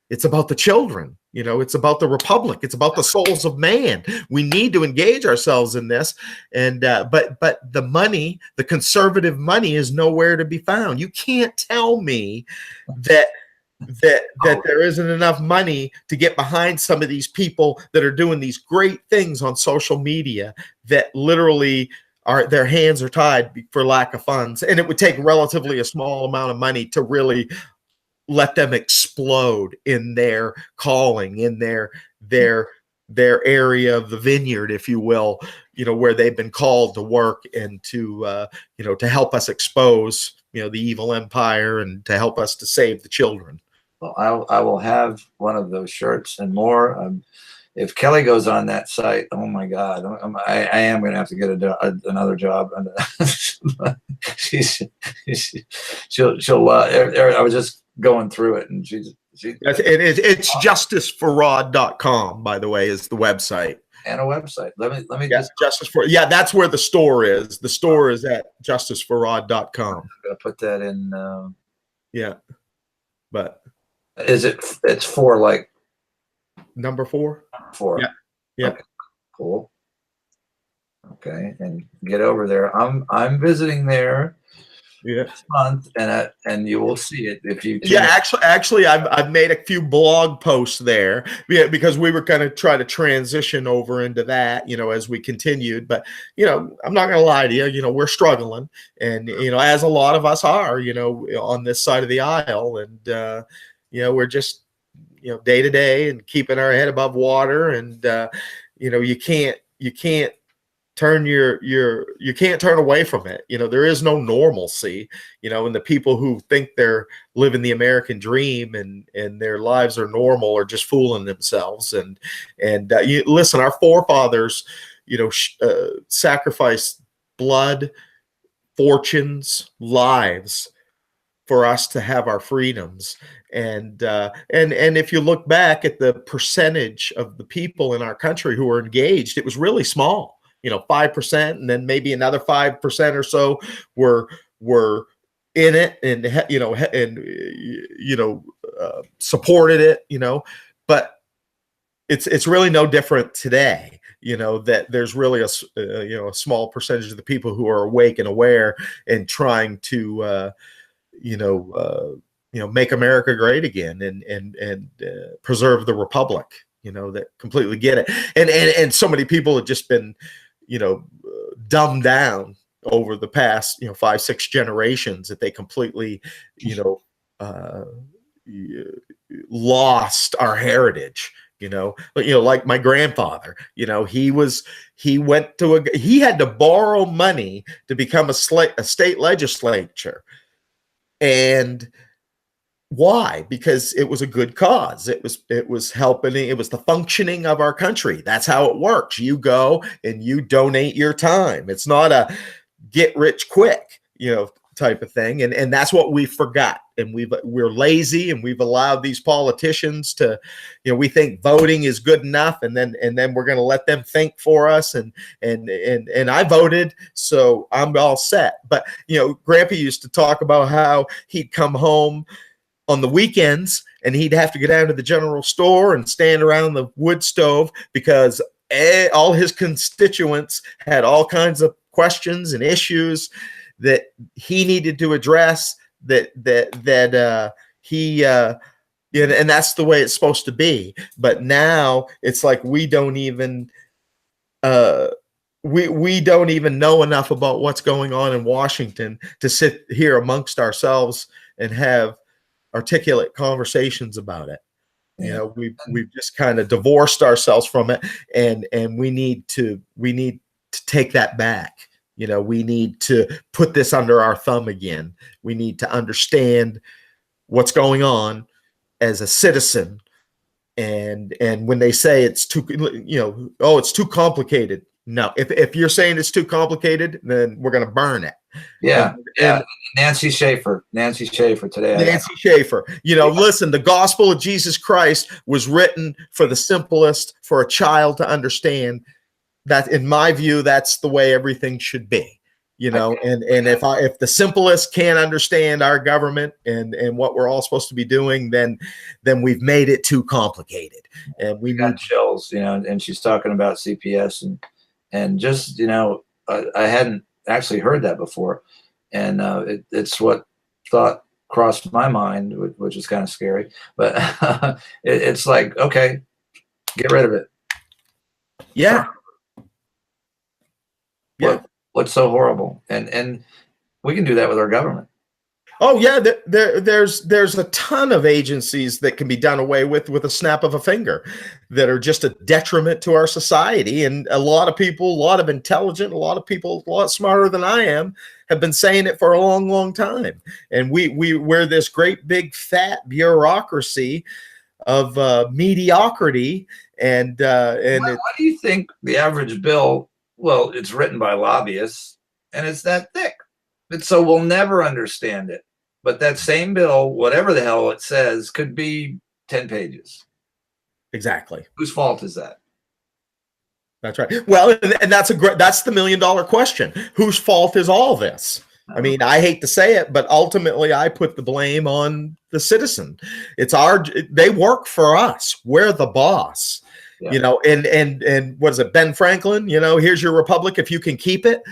it's about the children. You know, it's about the republic. It's about the souls of man. We need to engage ourselves in this. And but the money, the conservative money, is nowhere to be found. You can't tell me that there isn't enough money to get behind some of these people that are doing these great things on social media that literally their hands are tied for lack of funds. And it would take relatively a small amount of money to really let them explode in their calling, in their area of the vineyard, if you will, you know, where they've been called to work and to, you know, to help us expose, you know, the evil empire and to help us to save the children. Well, I will have one of those shirts and more. If Kelly goes on that site, oh my God, I am going to have to get another job. she'll. I was just going through it, and it's justiceforrod.com, by the way, is the website. And a website. Let me that's where the store is. The store is at justiceforrod.com. I'm going to put that in. But it's for like number 4. 4. Yeah. Okay, cool. Okay, and get over there. I'm visiting there this month, and you will see it if you. Actually, I've made a few blog posts there because we were going to try to transition over into that, you know, as we continued. But you know, I'm not going to lie to you. You know, we're struggling, and you know, as a lot of us are, you know, on this side of the aisle, and you know, we're just, you know, day to day and keeping our head above water, and you know, you can't turn you can't turn away from it. You know, there is no normalcy, you know, and the people who think they're living the American dream and their lives are normal are just fooling themselves. And you listen, our forefathers, you know, sacrificed blood, fortunes, lives for us to have our freedoms. And if you look back at the percentage of the people in our country who were engaged, it was really small. You know, 5%, and then maybe another 5% or so were in it, and supported it. You know, but it's really no different today. You know, that there's really a small percentage of the people who are awake and aware and trying to make America great again and preserve the republic. You know, that completely get it, and so many people have just been, you know, dumbed down over the past, you know, 5-6 generations that they completely, you know, lost our heritage. Like my grandfather, he had to borrow money to become a state legislature. And why? Because it was a good cause. It was helping. It was the functioning of our country. That's how it works. You go and you donate your time. It's not a get rich quick, type of thing. And that's what we forgot. And we're lazy, and we've allowed these politicians to, we think voting is good enough, and then we're going to let them think for us. And I voted, so I'm all set. But Grandpa used to talk about how he'd come home on the weekends and he'd have to go down to the general store and stand around the wood stove because all his constituents had all kinds of questions and issues that he needed to address, and that's the way it's supposed to be. But now it's like we don't even we don't even know enough about what's going on in Washington to sit here amongst ourselves and have articulate conversations about it. We've just kind of divorced ourselves from it, and we need to take that back. We need to put this under our thumb again. We need to understand what's going on as a citizen. And when they say it's too, it's too complicated. No, if you're saying it's too complicated, then we're going to burn it. Yeah. Nancy Schaefer today. Nancy Schaefer. Listen, the gospel of Jesus Christ was written for the simplest, for a child to understand. That, in my view, that's the way everything should be. And if the simplest can't understand our government and what we're all supposed to be doing, then we've made it too complicated. And we got chills, and she's talking about CPS and just, I hadn't actually heard that before. And it's what thought crossed my mind, which is kind of scary, but it's like, okay, get rid of it. Yeah. What's so horrible? And we can do that with our government. Oh yeah, there's a ton of agencies that can be done away with a snap of a finger, that are just a detriment to our society. And a lot of people, a lot of intelligent, a lot of people, a lot smarter than I am, have been saying it for a long, long time. And we're this great big fat bureaucracy of mediocrity. And why do you think the average bill? Well, it's written by lobbyists, and it's that thick. So we'll never understand it. But that same bill, whatever the hell it says, could be 10 pages. Exactly. Whose fault is that? That's right. Well, and that's the $1 million question. Whose fault is all this? I mean, I hate to say it, but ultimately I put the blame on the citizen. They work for us. We're the boss. Yeah. And what is it, Ben Franklin? Here's your republic if you can keep it.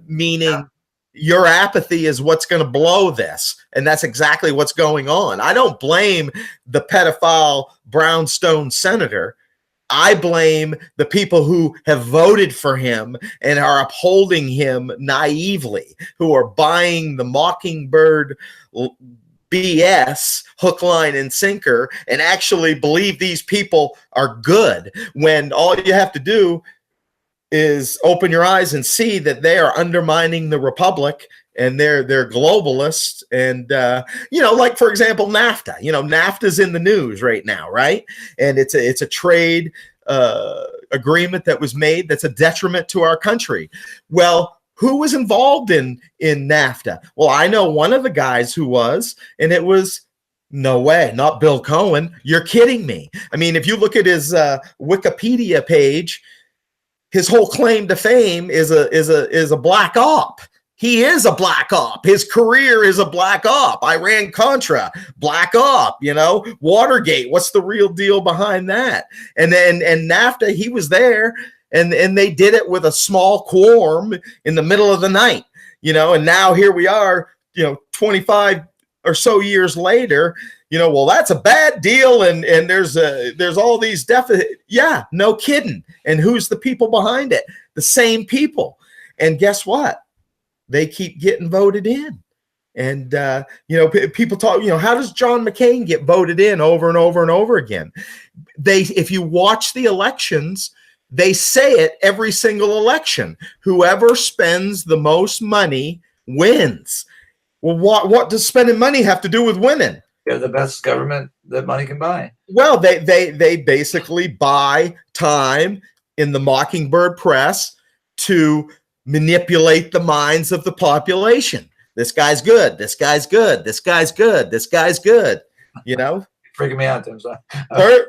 Meaning your apathy is what's going to blow this, and that's exactly what's going on. I don't blame the pedophile brownstone senator. I blame the people who have voted for him and are upholding him naively, who are buying the Mockingbird BS hook, line, and sinker, and actually believe these people are good, when all you have to do is open your eyes and see that they are undermining the republic, and they're globalists. And like, for example, NAFTA. NAFTA's in the news right now, right? And it's a trade agreement that was made that's a detriment to our country. Well, who was involved in NAFTA? Well, I know one of the guys who was, and it was, no way, not Bill Cohen. You're kidding me. I mean, if you look at his Wikipedia page, his whole claim to fame is a black op. He is a black op. His career is a black op. Iran-Contra, black op, Watergate. What's the real deal behind that? And NAFTA, he was there. And they did it with a small quorum in the middle of the night, and now here we are, 25 or so years later, well, that's a bad deal. And there's all these deficits. Yeah, no kidding. And who's the people behind it? The same people. And guess what? They keep getting voted in. And, people talk, how does John McCain get voted in over and over and over again? If you watch the elections, they say it every single election. Whoever spends the most money wins. Well, what does spending money have to do with winning? They're the best government that money can buy. Well, they basically buy time in the Mockingbird press to manipulate the minds of the population. This guy's good. This guy's good. This guy's good. This guy's good. Freaking me out, Tim.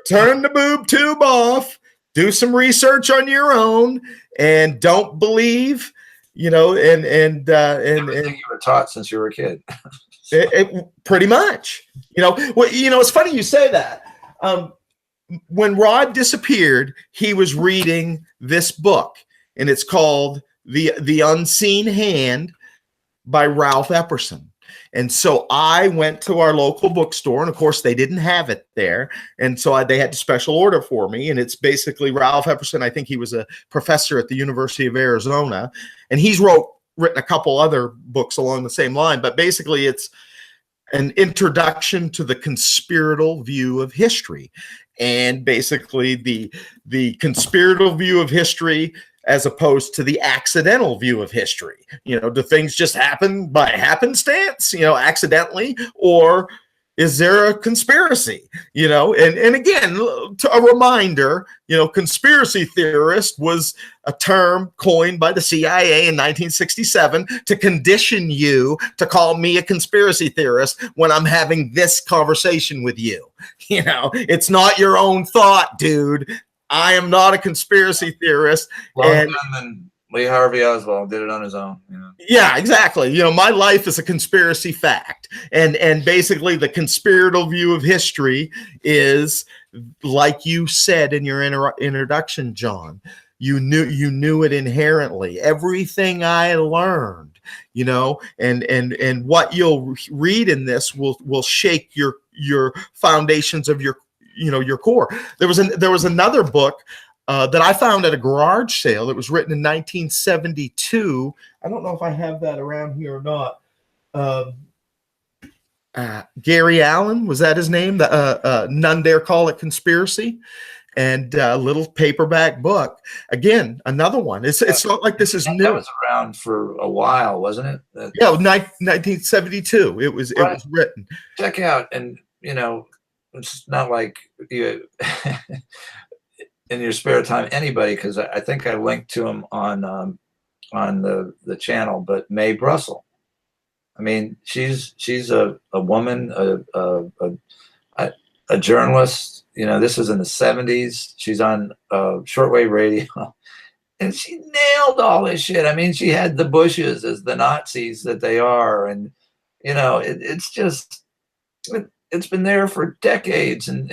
Turn the boob tube off. Do some research on your own, and don't believe. Everything you were taught since you were a kid. Pretty much. It's funny you say that. When Rod disappeared, he was reading this book, and it's called The Unseen Hand by Ralph Epperson. And so I went to our local bookstore, and of course they didn't have it there. And so they had to special order for me. And it's basically Ralph Epperson. I think he was a professor at the University of Arizona, and he's written a couple other books along the same line. But basically it's an introduction to the conspiratorial view of history. And basically the conspiratorial view of history as opposed to the accidental view of history. Do things just happen by happenstance, accidentally, or is there a conspiracy? And again, a reminder, conspiracy theorist was a term coined by the CIA in 1967 to condition you to call me a conspiracy theorist when I'm having this conversation with you. It's not your own thought, dude. I am not a conspiracy theorist. And Lee Harvey Oswald did it on his own. Yeah, exactly. My life is a conspiracy fact. And basically the conspiratorial view of history is, like you said in your introduction, John, you knew it inherently. Everything I learned, and what you'll read in this will shake your foundations of your core. There was another book that I found at a garage sale. It was written in 1972. I don't know if I have that around here or not. Gary Allen, was that his name? None Dare Call It Conspiracy. And a little paperback book. Again, another one. It's not like this is new. That was around for a while, wasn't it? 1972. It was written. Check out, and it's not like you in your spare time, anybody, because I think I linked to him on the channel, but Mae Brussel. I mean, she's a woman, a journalist. This was in the 70s. She's on shortwave radio, and she nailed all this shit. I mean, she had the Bushes as the Nazis that they are, and it's just. It's been there for decades, and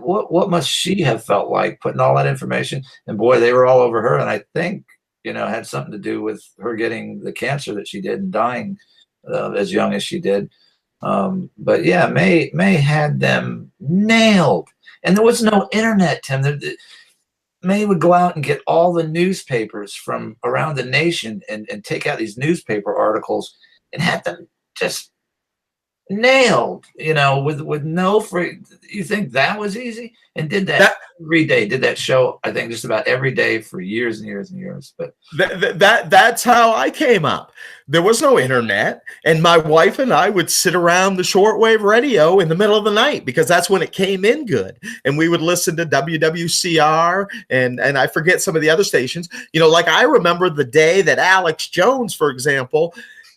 what must she have felt like putting all that information? And boy, they were all over her, and I think had something to do with her getting the cancer that she did and dying as young as she did. But yeah, Mae had them nailed, and there was no internet, Tim. Mae would go out and get all the newspapers from around the nation and take out these newspaper articles and have them just nailed, with no free. You think that was easy? And did that every day? Did that show? I think just about every day for years and years and years. But that's how I came up. There was no internet, and my wife and I would sit around the shortwave radio in the middle of the night because that's when it came in good, and we would listen to WWCR and I forget some of the other stations. Like I remember the day that Alex Jones, for example,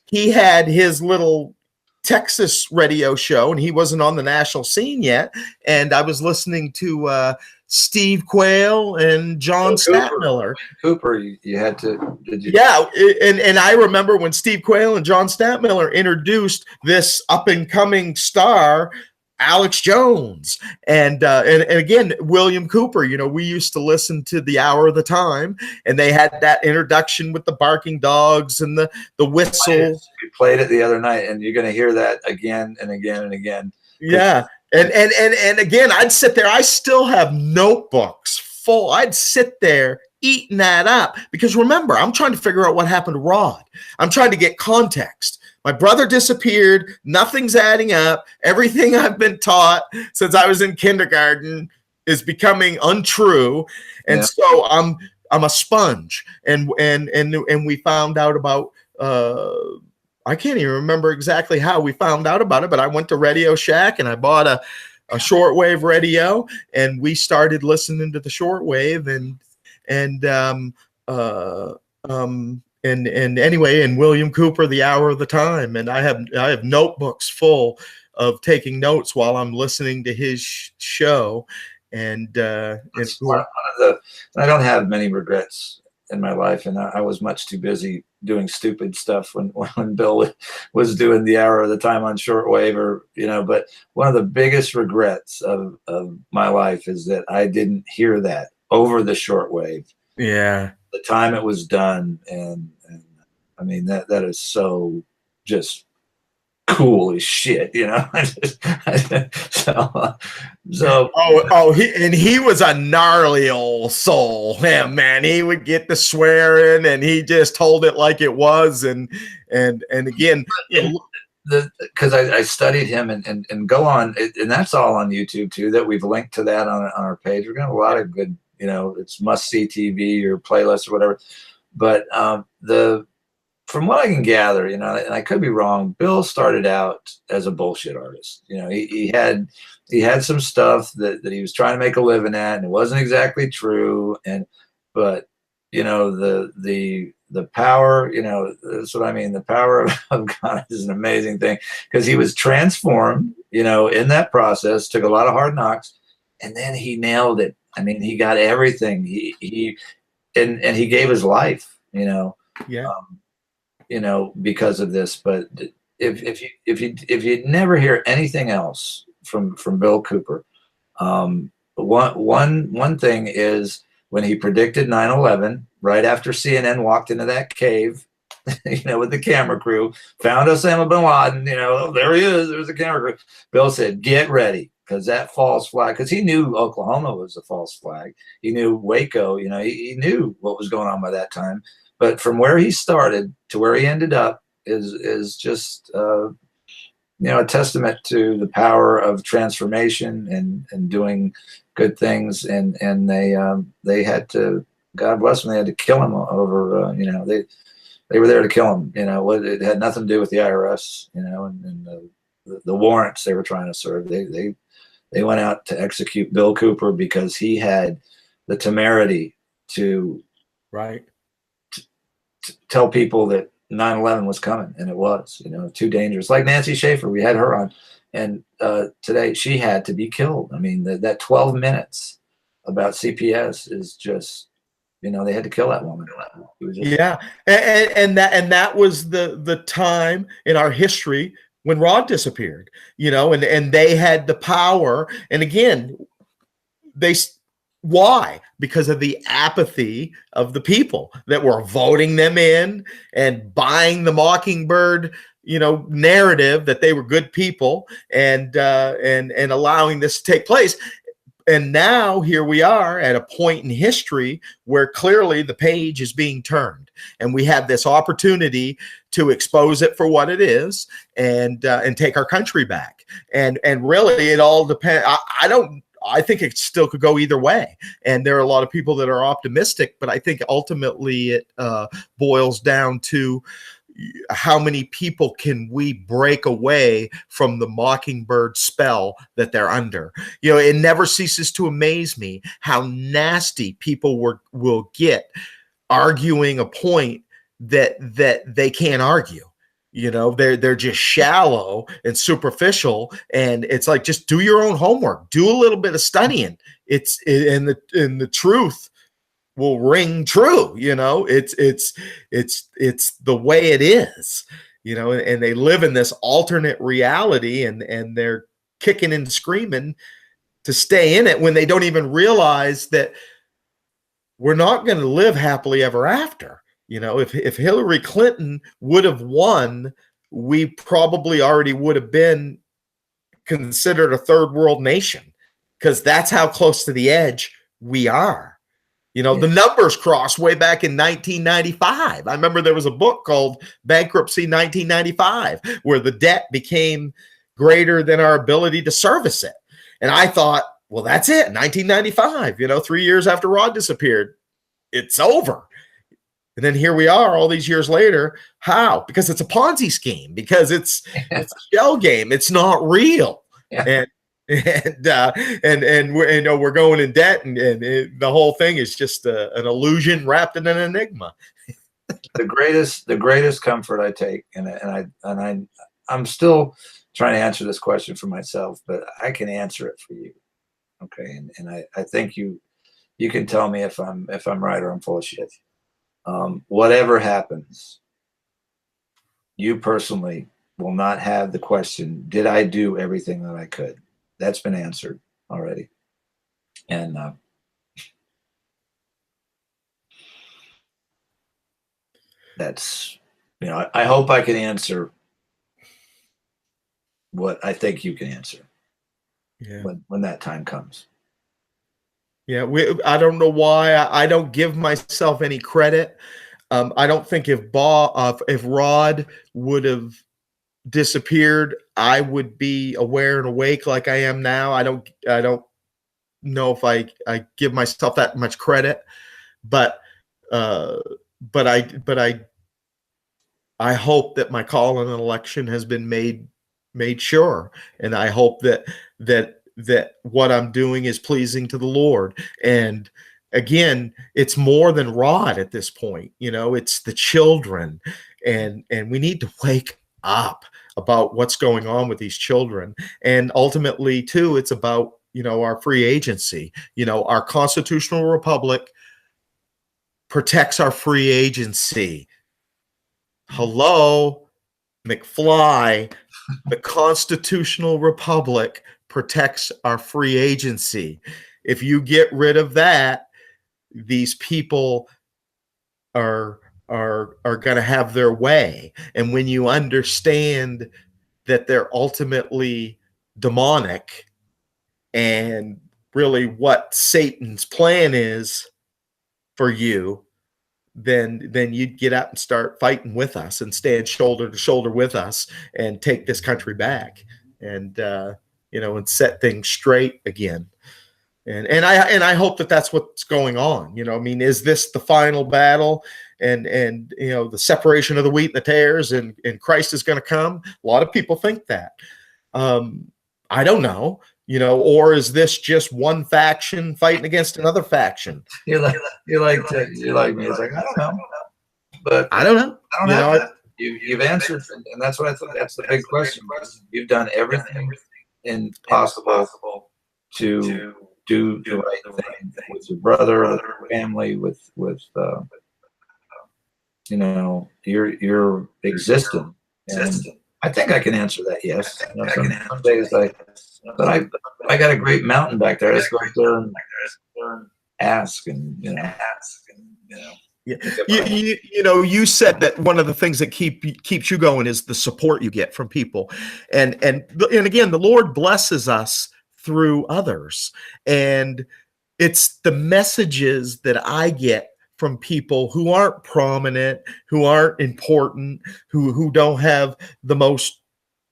he had his little Texas radio show, and he wasn't on the national scene yet. And I was listening to Steve Quayle and John Stadtmiller. Cooper, you had to. Did you? Yeah, and I remember when Steve Quayle and John Stadtmiller introduced this up and coming star, Alex Jones, and again William Cooper. We used to listen to the Hour of the Time, and they had that introduction with the barking dogs and the whistle. We played it the other night, and you're going to hear that again and again and again. Yeah, and again, I'd sit there. I still have notebooks full. I'd sit there eating that up, because remember, I'm trying to figure out what happened to Rod. I'm trying to get context. My brother disappeared. Nothing's adding up. Everything I've been taught since I was in kindergarten is becoming untrue. And so I'm a sponge. And we found out about I can't even remember exactly how we found out about it, but I went to Radio Shack and I bought a shortwave radio, and we started listening to the shortwave, and anyway, and William Cooper, The Hour of the Time, and I have notebooks full of taking notes while I'm listening to his show, and it's one of I don't have many regrets in my life, and I was much too busy doing stupid stuff when Bill was doing The Hour of the Time on shortwave, or but one of the biggest regrets of my life is that I didn't hear that over the shortwave. Yeah, the time it was done, and I mean that is so just cool as shit, he was a gnarly old soul. Yeah, man, he would get the swearing, and he just told it like it was, and again, because I studied him and go on, and that's all on YouTube too. That we've linked to that on our page. We're gonna have a lot of good, it's must see TV or playlists or whatever. But from what I can gather, and I could be wrong, Bill started out as a bullshit artist. He had some stuff that he was trying to make a living at, and it wasn't exactly true. But the power, that's what I mean. The power of God is an amazing thing, because he was transformed, in that process, took a lot of hard knocks, and then he nailed it. I mean, he got everything. He gave his life, because of this. But if you never hear anything else from Bill Cooper, one thing is when he predicted 9/11, right after CNN walked into that cave, with the camera crew, found Osama bin Laden, there he is, there's the camera crew. Bill said, get ready, because that false flag, because he knew Oklahoma was a false flag. He knew Waco, he knew what was going on by that time. But from where he started to where he ended up is just, a testament to the power of transformation and doing good things. And they had to, God bless them, they had to kill him over, they were there to kill him. It had nothing to do with the IRS, and the warrants they were trying to serve. They went out to execute Bill Cooper because he had the temerity to tell people that 9/11 was coming, and it was, too dangerous. Like Nancy Schaefer, we had her on, and today she had to be killed. I mean, that 12 minutes about CPS is just, they had to kill that woman. And that was the time in our history when Rod disappeared, and they had the power. And again, why? Because of the apathy of the people that were voting them in and buying the Mockingbird, narrative that they were good people, and allowing this to take place. And now here we are at a point in history where clearly the page is being turned, and we have this opportunity to expose it for what it is, and take our country back. And really, it all depends. I think it still could go either way. And there are a lot of people that are optimistic, but I think ultimately it boils down to how many people can we break away from the Mockingbird spell that they're under. It never ceases to amaze me how nasty people will get arguing a point that they can't argue. They're just shallow and superficial, and it's like, just do your own homework, do a little bit of studying. And the truth will ring true. It's the way it is. And they live in this alternate reality, and they're kicking and screaming to stay in it when they don't even realize that we're not going to live happily ever after. If Hillary Clinton would have won, we probably already would have been considered a third world nation, because that's how close to the edge we are. The numbers crossed way back in 1995. I remember there was a book called Bankruptcy 1995, where the debt became greater than our ability to service it. And I thought, well, that's it. 1995, 3 years after Rod disappeared, it's over. And then here we are all these years later. How? Because it's a Ponzi scheme, because it's a shell game. It's not real. Yeah. And we're going in debt, and the whole thing is just an illusion wrapped in an enigma. The greatest comfort I take, and I'm still trying to answer this question for myself, but I can answer it for you. Okay, and I think you can tell me if I'm right or I'm full of shit. Whatever happens, you personally will not have the question, did I do everything that I could? That's been answered already. And that's, I hope I can answer what I think you can answer. Yeah. When that time comes. Yeah, I don't know why I don't give myself any credit. I don't think if Rod would have disappeared, I would be aware and awake like I am now. I don't know if I give myself that much credit, but I hope that my call in an election has been made sure, and I hope that what I'm doing is pleasing to the Lord. And again, it's more than Rod at this point. It's the children, and we need to wake up about what's going on with these children. And ultimately, too, it's about, our free agency. Our constitutional republic protects our free agency. Hello, McFly. The constitutional republic protects our free agency. If you get rid of that, these people are going to have their way. And when you understand that they're ultimately demonic, and really what Satan's plan is for you, then you'd get out and start fighting with us and stand shoulder to shoulder with us and take this country back, and and set things straight again. And I hope that that's what's going on. Is this the final battle, and the separation of the wheat and the tares, and Christ is going to come? A lot of people think that. I don't know, or is this just one faction fighting against another faction? You're like me. It's like, I don't know, but I don't know. I don't know. You've answered, and that's what I thought. That's the big question. You've done everything possible to do the right thing with your brother, with your family, with your existence. And I think I can answer that. Yes. Some days but I got a great mountain back there. I just go up there and ask, and Yeah. You said that one of the things that keeps you going is the support you get from people, and again, the Lord blesses us through others, and it's the messages that I get from people who aren't prominent, who aren't important, who don't have the most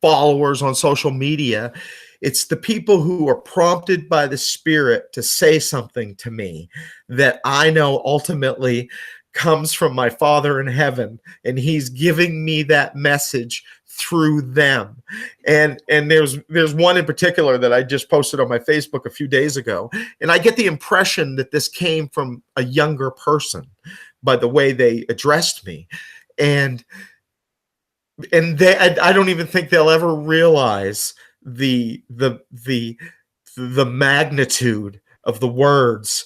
followers on social media. It's the people who are prompted by the Spirit to say something to me that I know ultimately comes from my Father in heaven, and He's giving me that message through them. And there's one in particular that I just posted on my Facebook a few days ago, and I get the impression that this came from a younger person by the way they addressed me, and I don't even think they'll ever realize the magnitude of the words.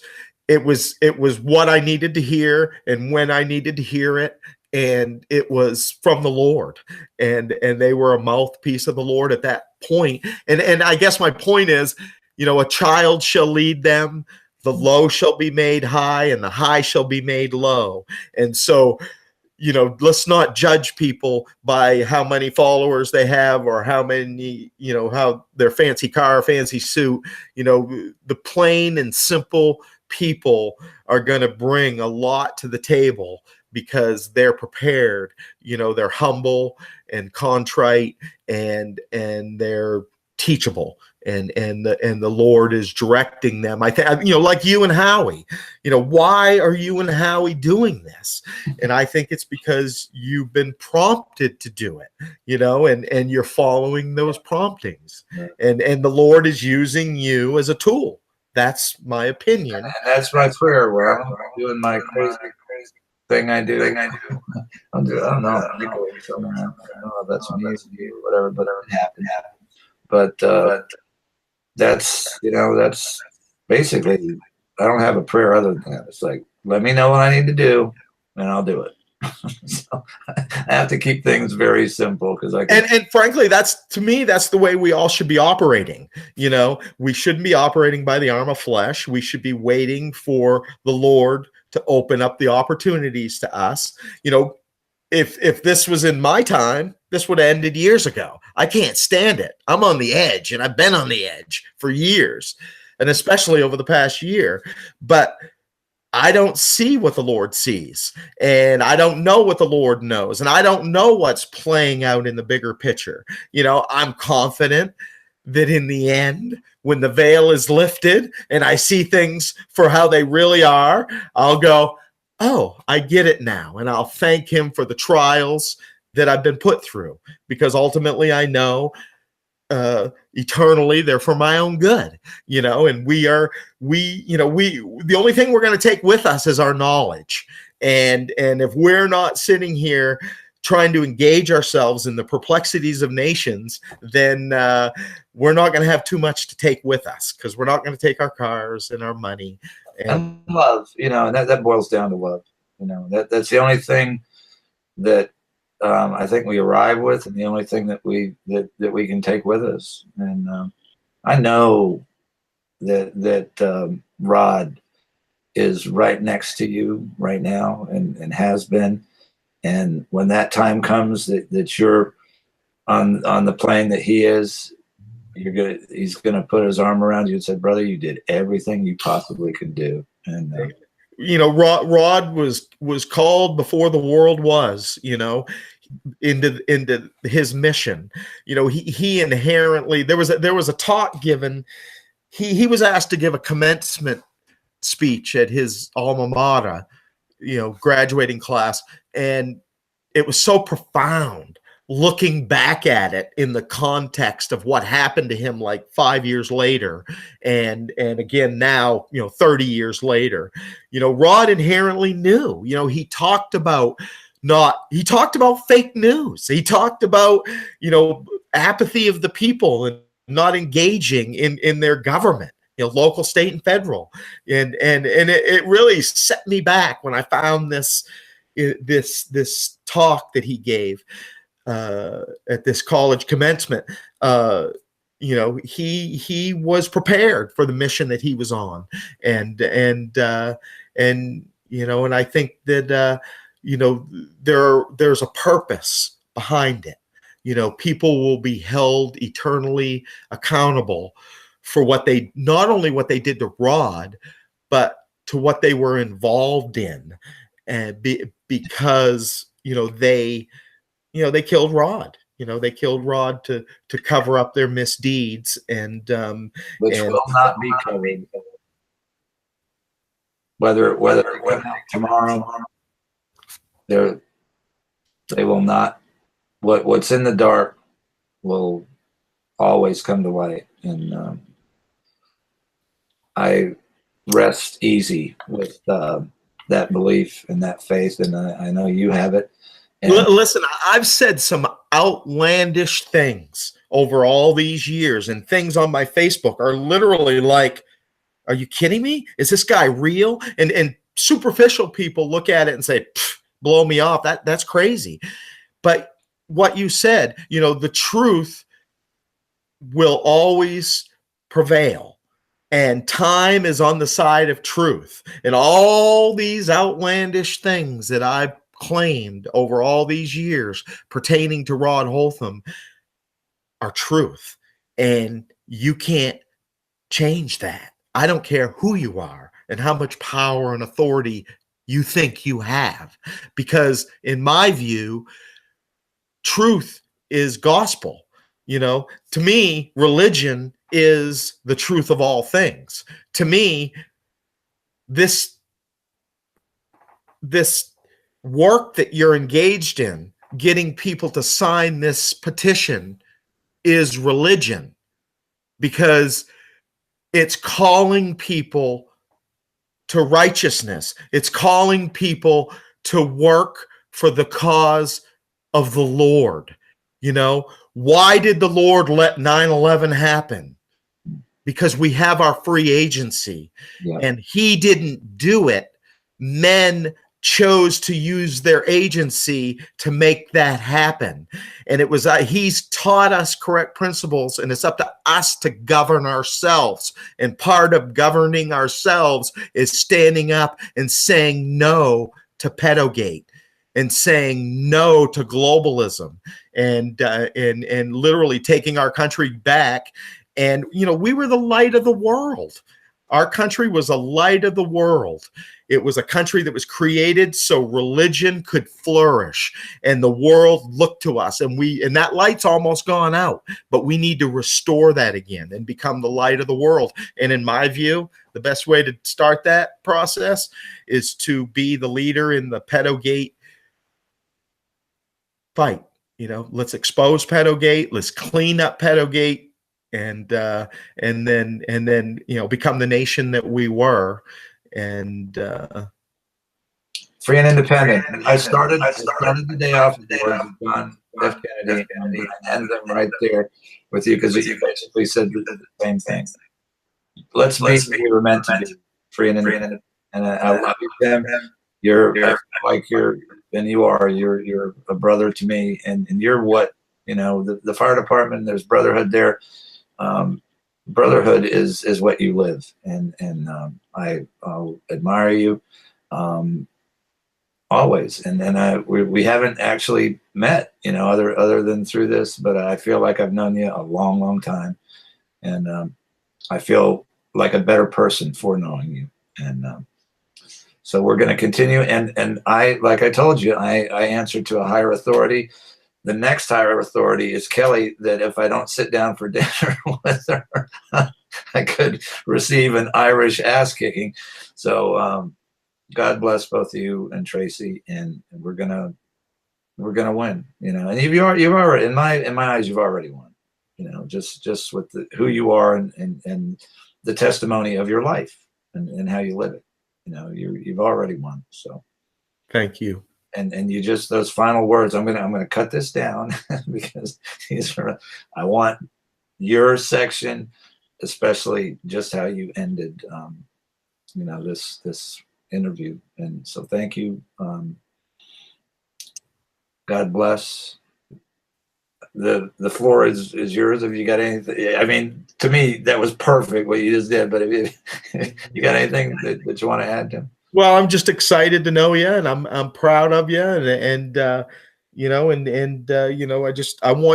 It was what I needed to hear, and when I needed to hear it, and it was from the Lord, and they were a mouthpiece of the Lord at that point. And I guess my point is, a child shall lead them, the low shall be made high, and the high shall be made low. And so, let's not judge people by how many followers they have, or how many, how their fancy car, fancy suit. The plain and simple people are going to bring a lot to the table because they're prepared. They're humble and contrite, and they're teachable, and the Lord is directing them. I think, like you and Howie, why are you and Howie doing this? And I think it's because you've been prompted to do it, and you're following those promptings, and the Lord is using you as a tool. That's my opinion. And that's my prayer. Where I'm doing my crazy thing I do. I don't know. I don't know if that's me, whatever, but it happened. But that's basically, I don't have a prayer other than that. It's like, let me know what I need to do, and I'll do it. So I have to keep things very simple because and frankly, to me, that's the way we all should be operating. We shouldn't be operating by the arm of flesh. We should be waiting for the Lord to open up the opportunities to us. If this was in my time, this would have ended years ago. I can't stand it. I'm on the edge, and I've been on the edge for years, and especially over the past year. But I don't see what the Lord sees, and I don't know what the Lord knows, and I don't know what's playing out in the bigger picture. I'm confident that in the end, when the veil is lifted and I see things for how they really are, I'll go, oh, I get it now. And I'll thank him for the trials that I've been put through, because ultimately I know eternally they're for my own good, and the only thing we're going to take with us is our knowledge. And if we're not sitting here trying to engage ourselves in the perplexities of nations, then we're not going to have too much to take with us, because we're not going to take our cars and our money and love, and that boils down to love. That's the only thing that I think we arrive with, and the only thing that we can take with us. And I know that Rod is right next to you right now, and has been. And when that time comes that you're on the plane that he is, he's gonna put his arm around you and say, "Brother, you did everything you possibly could do." And Rod was called before the world was, into his mission. He inherently, there was a talk given. He was asked to give a commencement speech at his alma mater, graduating class, and it was so profound looking back at it in the context of what happened to him like 5 years later, and again now, 30 years later. Rod inherently knew. He talked about fake news. He talked about apathy of the people and not engaging in their government, local, state, and federal. And it really set me back when I found this talk that he gave at this college commencement. He was prepared for the mission that he was on, and I think that there's a purpose behind it. People will be held eternally accountable for not only what they did to Rod, but to what they were involved in, and because they killed Rod. They killed Rod to cover up their misdeeds, and which will not be covered. Whether tomorrow, they will not. What's in the dark will always come to light, and I rest easy with that belief and that faith, and I know you have it. And listen, I've said some outlandish things over all these years, and things on my Facebook are literally like, are you kidding me? Is this guy real? And superficial people look at it and say, blow me off. That's crazy. But what you said, the truth will always prevail, and time is on the side of truth. And all these outlandish things that I've claimed over all these years pertaining to Rod Hotham are truth, and you can't change that. I don't care who you are. and how much power and authority you think you have. Because in my view, truth is gospel. To me, religion is the truth of all things. To me, this work that you're engaged in, getting people to sign this petition, is religion, because it's calling people to righteousness. It's calling people to work for the cause of the Lord. Why did the Lord let 9/11 happen? Because we have our free agency. Yeah. And he didn't do it. Men chose to use their agency to make that happen. And it was he's taught us correct principles, and it's up to us to govern ourselves. And part of governing ourselves is standing up and saying no to pedogate, and saying no to globalism, and literally taking our country back. And we were the light of the world. Our country was a light of the world. It was a country that was created so religion could flourish, and the world looked to us, and that light's almost gone out, but we need to restore that again and become the light of the world. And in my view, the best way to start that process is to be the leader in the pedogate fight. Let's expose pedogate, let's clean up pedogate, and then become the nation that we were. And free and independent. I started the day off with John F. Kennedy, and I ended them right there with you, because you basically said the same thing. Let's be who we were meant to be, free and independent. And I love you, Tim. You're you're a brother to me, and you're what, the fire department, there's brotherhood there. Brotherhood is what you live, and I'll admire you always. And we haven't actually met, other than through this, but I feel like I've known you a long time, and I feel like a better person for knowing you. And so we're going to continue. And like I told you, I answer to a higher authority. The next higher authority is Kelly, that if I don't sit down for dinner with her, I could receive an Irish ass kicking. So God bless both of you and Tracy, and we're gonna win. And you've already, in my eyes, you've already won. Just with who you are, and the testimony of your life, and how you live it. You've already won. So thank you. And you just, those final words, I'm gonna cut this down because I want your section, especially just how you ended this interview. And so thank you. God bless. The floor is yours. If you got anything, I mean, to me that was perfect what you just did, but if you got anything that you want to add, Tim? Well, I'm just excited to know you, and I'm proud of you, and I want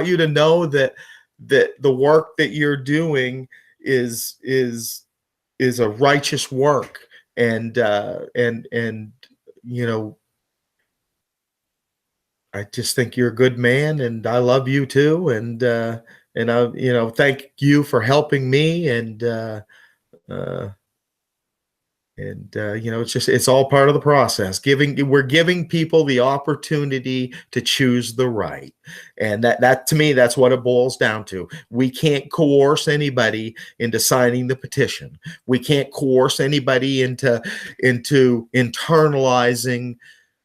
you to know that the work that you're doing is a righteous work, and I just think you're a good man, and I love you too, and I thank you for helping me, and it's all part of the process. We're giving people the opportunity to choose the right. And that to me, that's what it boils down to. We can't coerce anybody into signing the petition. We can't coerce anybody into internalizing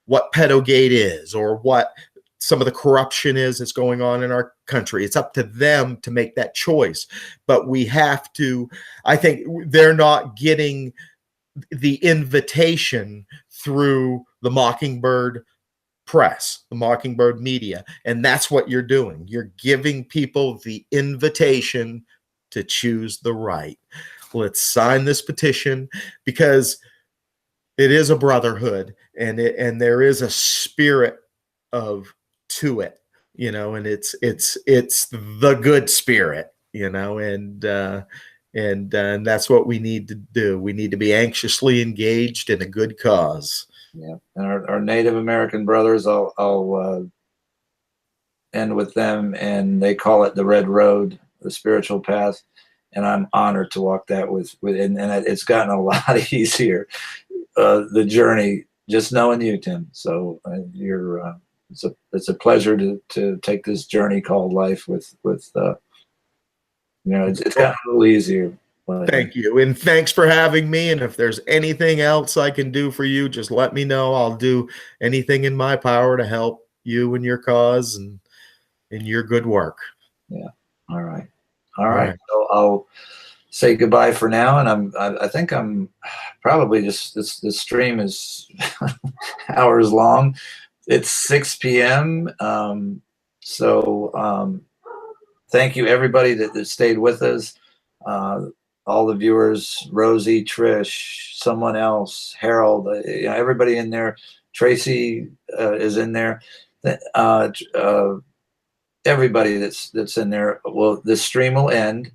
what pedogate is, or what some of the corruption is that's going on in our country. It's up to them to make that choice. But we have to, I think they're not getting the invitation through the Mockingbird press, the Mockingbird media. And that's what you're doing. You're giving people the invitation to choose the right. Let's sign this petition, because it is a brotherhood, and there is a spirit to it, and it's the good spirit, and And that's what we need to do. We need to be anxiously engaged in a good cause. Yeah, and our Native American brothers, I'll end with them, and they call it the Red Road, the spiritual path, and I'm honored to walk that with and it's gotten a lot easier, the journey, just knowing you, Tim. So you're it's a pleasure to take this journey called life with it's gotten a little easier. Thank you. And thanks for having me. And if there's anything else I can do for you, just let me know. I'll do anything in my power to help you and your cause and in your good work. Yeah. All right. All right. So I'll say goodbye for now. And I think I'm probably just, this stream is hours long. It's 6 p.m. Thank you everybody that stayed with us. All the viewers, Rosie, Trish, someone else, Harold, everybody in there. Tracy is in there. Everybody that's in there. Well, this stream will end,